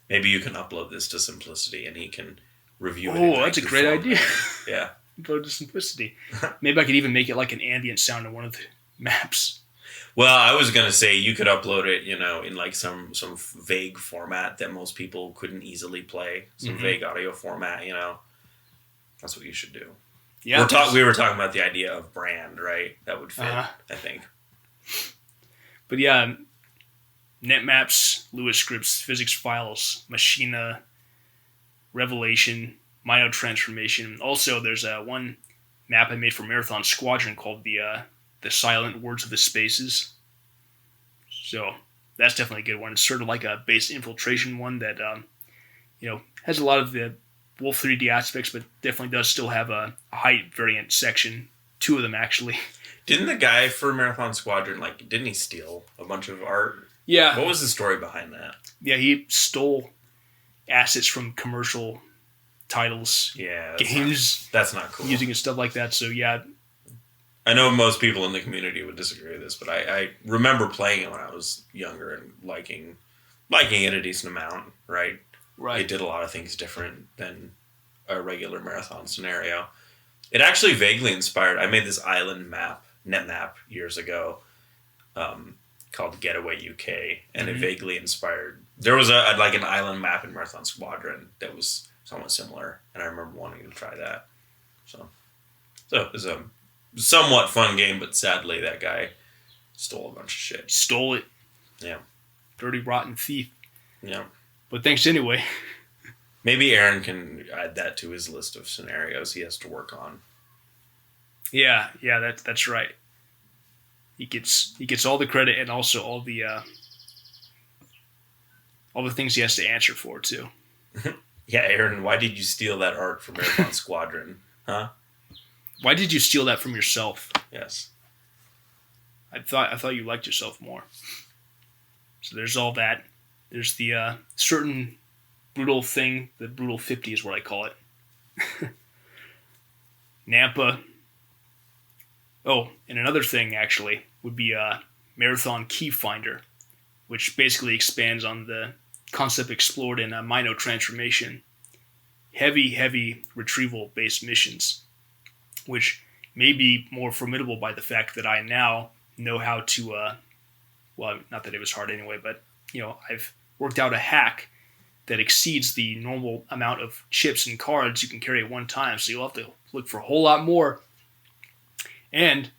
[SPEAKER 3] Maybe you can upload this to Simplicity and he can review it.
[SPEAKER 2] Oh, that's a great idea.
[SPEAKER 3] Yeah.
[SPEAKER 2] Upload to Simplicity. Maybe I could even make it like an ambient sound in one of the maps.
[SPEAKER 3] Well, I was gonna say you could upload it, in like some vague format that most people couldn't easily play. Some vague audio format, That's what you should do.
[SPEAKER 2] Yeah.
[SPEAKER 3] We were talking about the idea of brand, right? That would fit, I think.
[SPEAKER 2] But yeah, netmaps, Lewis scripts, physics files, Machina, Revelation, Mino transformation. Also, there's one map I made for Marathon Squadron called the Silent Words of the Spaces. So that's definitely a good one. It's sort of like a base infiltration one that has a lot of the Wolf 3D aspects, but definitely does still have a height variant section. 2 of them actually.
[SPEAKER 3] Didn't the guy for Marathon Squadron didn't he steal a bunch of art?
[SPEAKER 2] Yeah.
[SPEAKER 3] What was the story behind that?
[SPEAKER 2] Yeah, he stole assets from commercial titles, games.
[SPEAKER 3] That's not cool.
[SPEAKER 2] Using and stuff like that. So yeah.
[SPEAKER 3] I know most people in the community would disagree with this, but I remember playing it when I was younger and liking it a decent amount, right?
[SPEAKER 2] Right.
[SPEAKER 3] It did a lot of things different than a regular Marathon scenario. It actually vaguely inspired. I made this island net map years ago, called Getaway UK, and it vaguely inspired. There was an island map in Marathon Squadron that was somewhat similar, and I remember wanting to try that. So it was a somewhat fun game, but sadly that guy stole a bunch of shit.
[SPEAKER 2] Stole it.
[SPEAKER 3] Yeah.
[SPEAKER 2] Dirty, rotten thief.
[SPEAKER 3] Yeah.
[SPEAKER 2] But thanks anyway.
[SPEAKER 3] Maybe Aaron can add that to his list of scenarios he has to work on.
[SPEAKER 2] Yeah, that's right. He gets all the credit and also all the things he has to answer for too.
[SPEAKER 3] Yeah, Aaron, why did you steal that art from Marathon Squadron? Huh?
[SPEAKER 2] Why did you steal that from yourself?
[SPEAKER 3] Yes.
[SPEAKER 2] I thought you liked yourself more. So there's all that. There's the certain brutal thing. The brutal 50 is what I call it. Nampa. Oh, and another thing actually would be Marathon Key Finder, which basically expands on the concept explored in Mino Transformation. Heavy retrieval-based missions, which may be more formidable by the fact that I now know how to, well, not that it was hard anyway, but, I've worked out a hack that exceeds the normal amount of chips and cards you can carry at one time, so you'll have to look for a whole lot more. And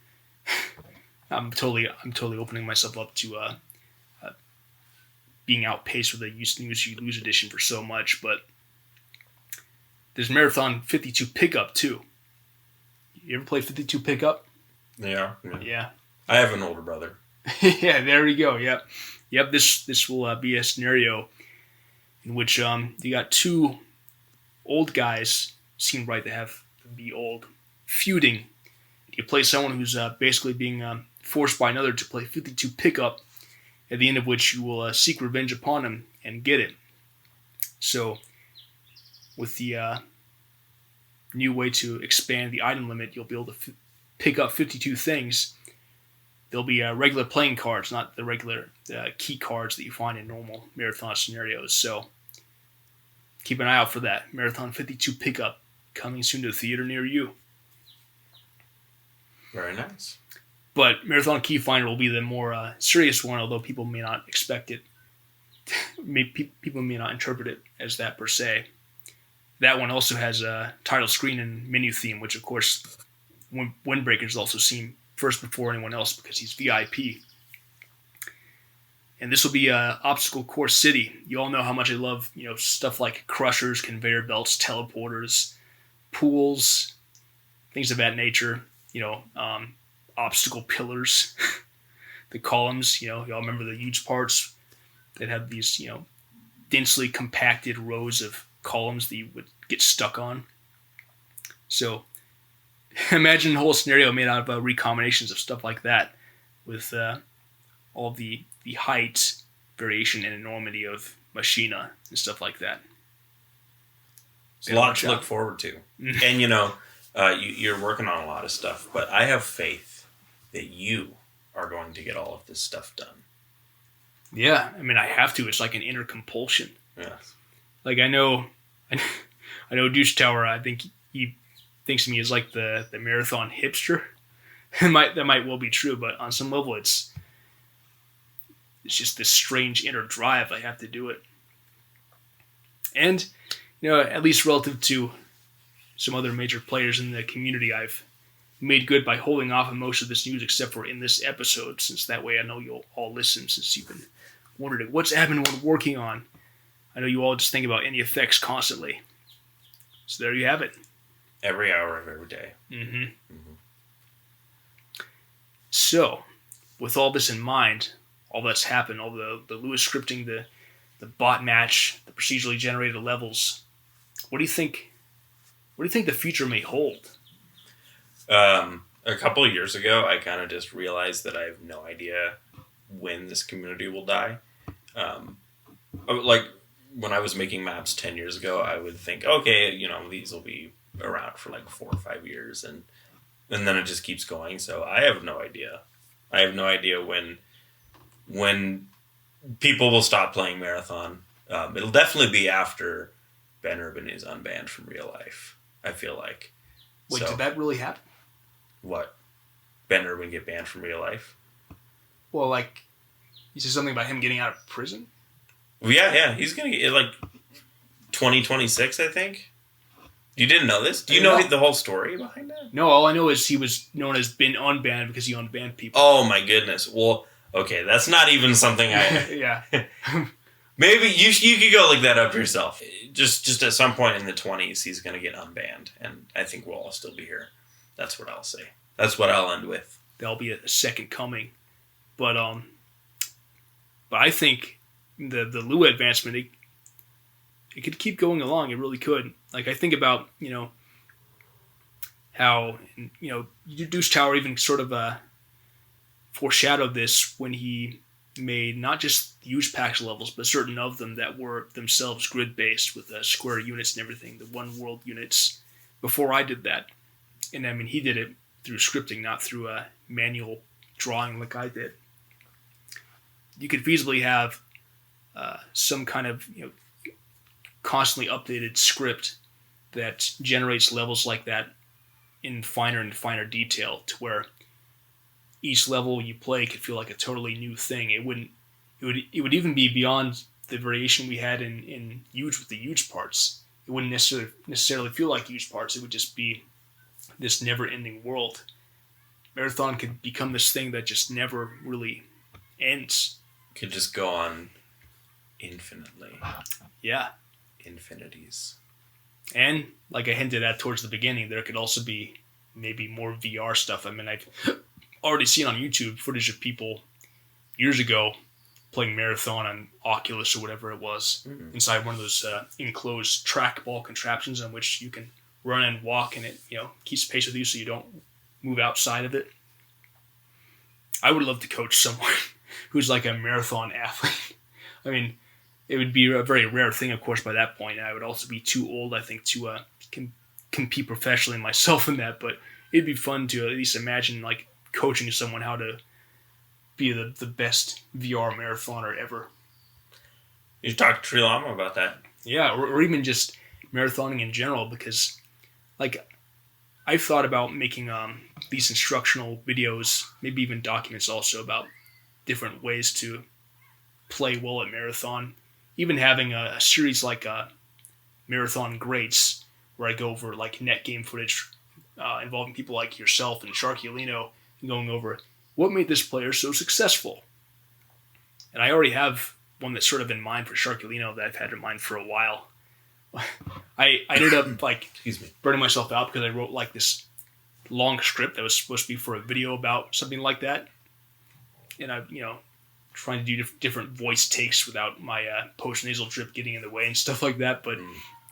[SPEAKER 2] I'm totally opening myself up to being outpaced with the Use You Lose edition for so much, but there's Marathon 52 Pickup too. You ever played 52 Pickup?
[SPEAKER 3] Yeah.
[SPEAKER 2] Yeah.
[SPEAKER 3] I have an older brother.
[SPEAKER 2] Yeah, there we go. Yep. This will be a scenario in which you got 2 old guys, seem right to have to be old, feuding. You play someone who's basically being forced by another to play 52 Pickup, at the end of which you will seek revenge upon him and get it. So, with the new way to expand the item limit, you'll be able to pick up 52 things. There'll be regular playing cards, not the regular key cards that you find in normal Marathon scenarios. So, keep an eye out for that. Marathon 52 Pickup, coming soon to a theater near you.
[SPEAKER 3] Very nice.
[SPEAKER 2] But Marathon Key Finder will be the more serious one, although people may not expect it people may not interpret it as that per se. That one also has a title screen and menu theme, which of course Windbreaker is also seen first before anyone else because he's VIP. And this will be Obstacle Course City. You all know how much I love, stuff like crushers, conveyor belts, teleporters, pools, things of that nature. Obstacle pillars, the columns. Y'all remember the huge parts that have these, densely compacted rows of columns that you would get stuck on. So imagine the whole scenario made out of recombinations of stuff like that, with all the height, variation, and enormity of Machina and stuff like that.
[SPEAKER 3] It's a lot to look forward to. And you're working on a lot of stuff, but I have faith that you are going to get all of this stuff done.
[SPEAKER 2] Yeah, I have to. It's like an inner compulsion.
[SPEAKER 3] Yeah.
[SPEAKER 2] Like I know Douche Tower. I think he thinks of me as like the marathon hipster. That might well be true, but on some level, it's just this strange inner drive. I have to do it, and at least relative to some other major players in the community, I've made good by holding off on most of this news, except for in this episode, since that way I know you'll all listen. Since you've been wondering what's Evan working on, I know you all just think about NEFX constantly. So there you have it.
[SPEAKER 3] Every hour of every day.
[SPEAKER 2] Mm-hmm. Mm-hmm. So, with all this in mind, all that's happened, all the Lewis scripting, the bot match, the procedurally generated levels, what do you think the future may hold?
[SPEAKER 3] A couple of years ago, I kind of just realized that I have no idea when this community will die. Like when I was making maps 10 years ago, I would think, okay, these will be around for like 4 or 5 years, and then it just keeps going. So I have no idea. I have no idea when people will stop playing Marathon. It'll definitely be after Ben Urban is unbanned from real life, I feel like.
[SPEAKER 2] Wait, did that really happen?
[SPEAKER 3] What? Ben Urban get banned from real life?
[SPEAKER 2] Well, like, you said something about him getting out of prison?
[SPEAKER 3] Well, yeah. He's going to get, 2026, I think. You didn't know this? Do you know the whole story behind that?
[SPEAKER 2] No, all I know is he was known as been unbanned because he unbanned people.
[SPEAKER 3] Oh, my goodness. Well, okay, that's not even something I...
[SPEAKER 2] Yeah.
[SPEAKER 3] Maybe you could go look that up yourself. Just at some point in the 20s, he's going to get unbanned, and I think we'll all still be here. That's what I'll say. That's what I'll end with.
[SPEAKER 2] There'll be a second coming. But I think the Lua advancement, it could keep going along. It really could. Like, I think about, how, Deuce Tower even sort of foreshadowed this when he made not just the huge packs levels, but certain of them that were themselves grid-based with square units and everything, the one world units, before I did that. And he did it through scripting, not through manual drawing like I did. You could feasibly have some kind of constantly updated script that generates levels like that in finer and finer detail, to where each level you play could feel like a totally new thing. It would even be beyond the variation we had in huge with the huge parts. It wouldn't necessarily feel like huge parts. It would just be this never-ending world. Marathon could become this thing that just never really ends.
[SPEAKER 3] Could just go on infinitely.
[SPEAKER 2] Yeah.
[SPEAKER 3] Infinities.
[SPEAKER 2] And, like I hinted at towards the beginning, there could also be maybe more VR stuff. I've already seen on YouTube footage of people years ago playing Marathon on Oculus or whatever it was, inside one of those enclosed trackball contraptions on which you can run and walk, and it keeps pace with you so you don't move outside of it. I would love to coach someone who's like a marathon athlete. It would be a very rare thing, of course, by that point. I would also be too old, I think, to compete professionally myself in that, but it'd be fun to at least imagine like coaching someone how to be the best VR marathoner ever.
[SPEAKER 3] You should talk to Tree Llama about that.
[SPEAKER 2] Yeah, or even just marathoning in general, because like I've thought about making these instructional videos, maybe even documents also, about different ways to play well at Marathon. Even having a series like Marathon Greats, where I go over like net game footage involving people like yourself and Sharkulino, and going over what made this player so successful. And I already have one that's sort of in mind for Sharkulino that I've had in mind for a while. I ended up like burning myself out because I wrote like this long script that was supposed to be for a video about something like that, and I, trying to do different voice takes without my post nasal drip getting in the way and stuff like that. But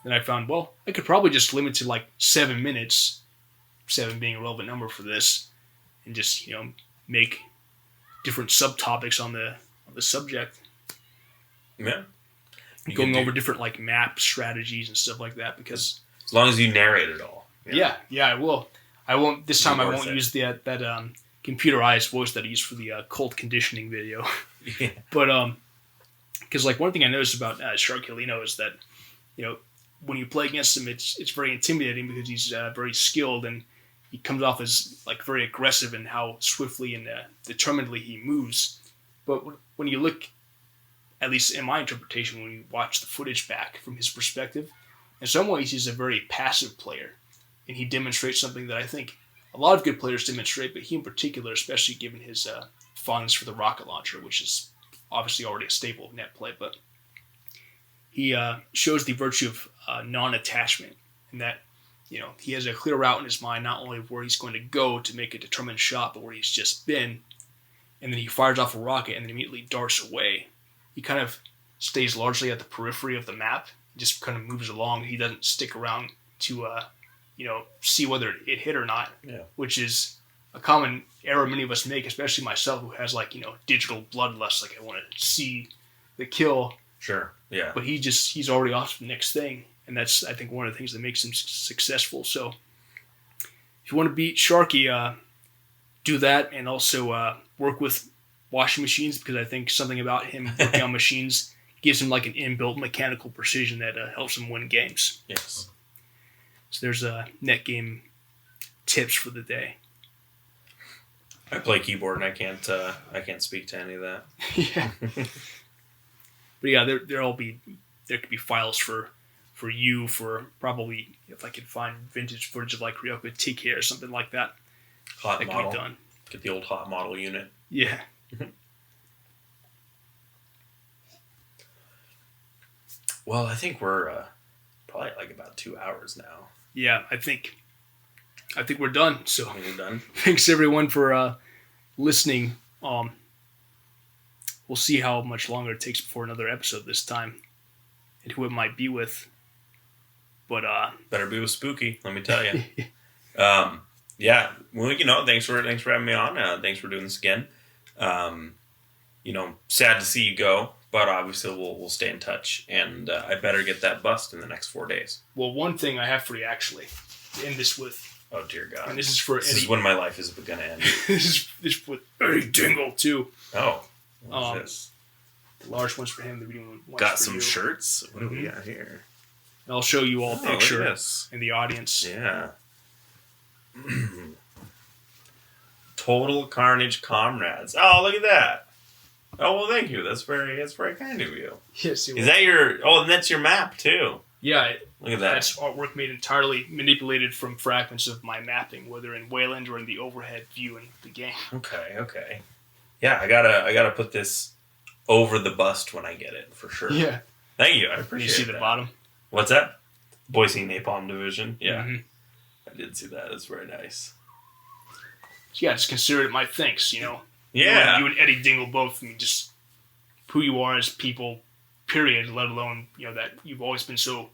[SPEAKER 2] then I found, well, I could probably just limit to like 7 minutes, 7 being a relevant number for this, and just make different subtopics on the subject.
[SPEAKER 3] Yeah.
[SPEAKER 2] Going over different like map strategies and stuff like that, because
[SPEAKER 3] as long as you narrate it all.
[SPEAKER 2] Yeah, I will. I won't this time. I won't
[SPEAKER 3] it.
[SPEAKER 2] use that computerized voice that I used for the cult conditioning video.
[SPEAKER 3] Yeah.
[SPEAKER 2] But because like one thing I noticed about Sharkulino is that when you play against him, it's very intimidating because he's very skilled and he comes off as like very aggressive in how swiftly and determinedly he moves. But when you look, at least in my interpretation, when you watch the footage back from his perspective, in some ways he's a very passive player, and he demonstrates something that I think a lot of good players demonstrate, but he in particular, especially given his fondness for the rocket launcher, which is obviously already a staple of net play, but he shows the virtue of non-attachment, and that he has a clear route in his mind, not only of where he's going to go to make a determined shot, but where he's just been, and then he fires off a rocket and then immediately darts away. He kind of stays largely at the periphery of the map, just kind of moves along. He doesn't stick around to, see whether it hit or not, which is a common error many of us make, especially myself, who has digital bloodlust. Like I want to see the kill.
[SPEAKER 3] Sure. Yeah.
[SPEAKER 2] But he's already off to the next thing, and that's I think one of the things that makes him successful. So if you want to beat Sharky, do that, and also work with washing machines, because I think something about him working on machines gives him like an inbuilt mechanical precision that helps him win games.
[SPEAKER 3] Yes.
[SPEAKER 2] So there's net game tips for the day.
[SPEAKER 3] I play keyboard and I can't speak to any of that.
[SPEAKER 2] Yeah. But yeah, there could be files for you for probably, if I could find vintage footage of like Ryoka TK or something like that.
[SPEAKER 3] Hot
[SPEAKER 2] that
[SPEAKER 3] model.
[SPEAKER 2] Could be done.
[SPEAKER 3] Get the old hot model unit.
[SPEAKER 2] Yeah.
[SPEAKER 3] Well, I think we're probably like about 2 hours now.
[SPEAKER 2] Yeah, I think we're done. So
[SPEAKER 3] We're done.
[SPEAKER 2] Thanks everyone for listening. We'll see how much longer it takes before another episode this time, and who it might be with. But
[SPEAKER 3] better be with Spooky, let me tell you. Yeah. Well, thanks for having me on. Thanks for doing this again. Sad to see you go, but obviously we'll stay in touch, and I better get that bust in the next 4 days.
[SPEAKER 2] Well, one thing I have for you actually, to end this with.
[SPEAKER 3] Oh dear God!
[SPEAKER 2] And this is for
[SPEAKER 3] This
[SPEAKER 2] Eddie.
[SPEAKER 3] is when my life is going to end.
[SPEAKER 2] this is with Eddie Dingle too.
[SPEAKER 3] Oh, what's this?
[SPEAKER 2] The large one's for him. The medium one's
[SPEAKER 3] Got
[SPEAKER 2] for
[SPEAKER 3] some
[SPEAKER 2] you.
[SPEAKER 3] shirts. What do we got here?
[SPEAKER 2] And I'll show you all a
[SPEAKER 3] Oh, look at
[SPEAKER 2] picture
[SPEAKER 3] this.
[SPEAKER 2] in the audience.
[SPEAKER 3] Yeah. Total Carnage Comrades. Oh, look at that. Oh, well, thank you. That's very kind of you.
[SPEAKER 2] Yes.
[SPEAKER 3] Is that your... Oh, and that's your map, too.
[SPEAKER 2] Yeah.
[SPEAKER 3] Look at that.
[SPEAKER 2] That's artwork made entirely manipulated from fragments of my mapping, whether in Wayland or in the overhead view in the game.
[SPEAKER 3] Okay. Yeah, I gotta put this over the bust when I get it, for sure.
[SPEAKER 2] Yeah.
[SPEAKER 3] Thank you. I
[SPEAKER 2] Can
[SPEAKER 3] appreciate
[SPEAKER 2] you see
[SPEAKER 3] that.
[SPEAKER 2] the bottom?
[SPEAKER 3] What's that? Boise Napalm Division. Yeah.
[SPEAKER 2] Mhm.
[SPEAKER 3] I did see that. It's very nice.
[SPEAKER 2] So yeah, just consider it my thanks,
[SPEAKER 3] Yeah.
[SPEAKER 2] You and Eddie Dingle both, just who you are as people, period, let alone, that you've always been so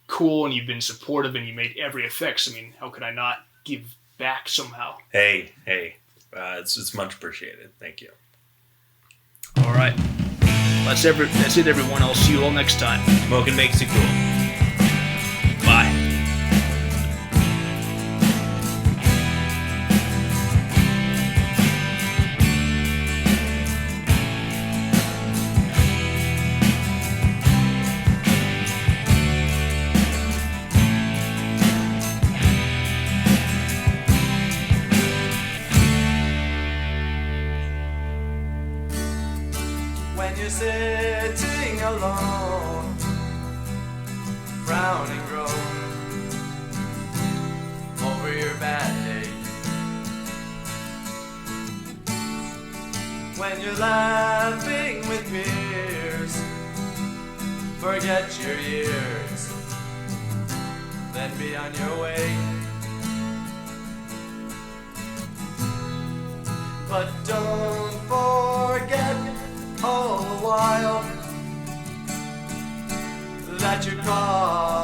[SPEAKER 2] cool and you've been supportive and you made every effects. How could I not give back somehow?
[SPEAKER 3] Hey. It's much appreciated. Thank you.
[SPEAKER 2] All right. That's it, everyone. I'll see you all next time.
[SPEAKER 3] Smoking makes you cool.
[SPEAKER 2] Bye.
[SPEAKER 4] When you you're sitting alone, frown and groan over your bad day. When you're laughing with peers, forget your years, then be on your way. But don't forget all the while that you're caught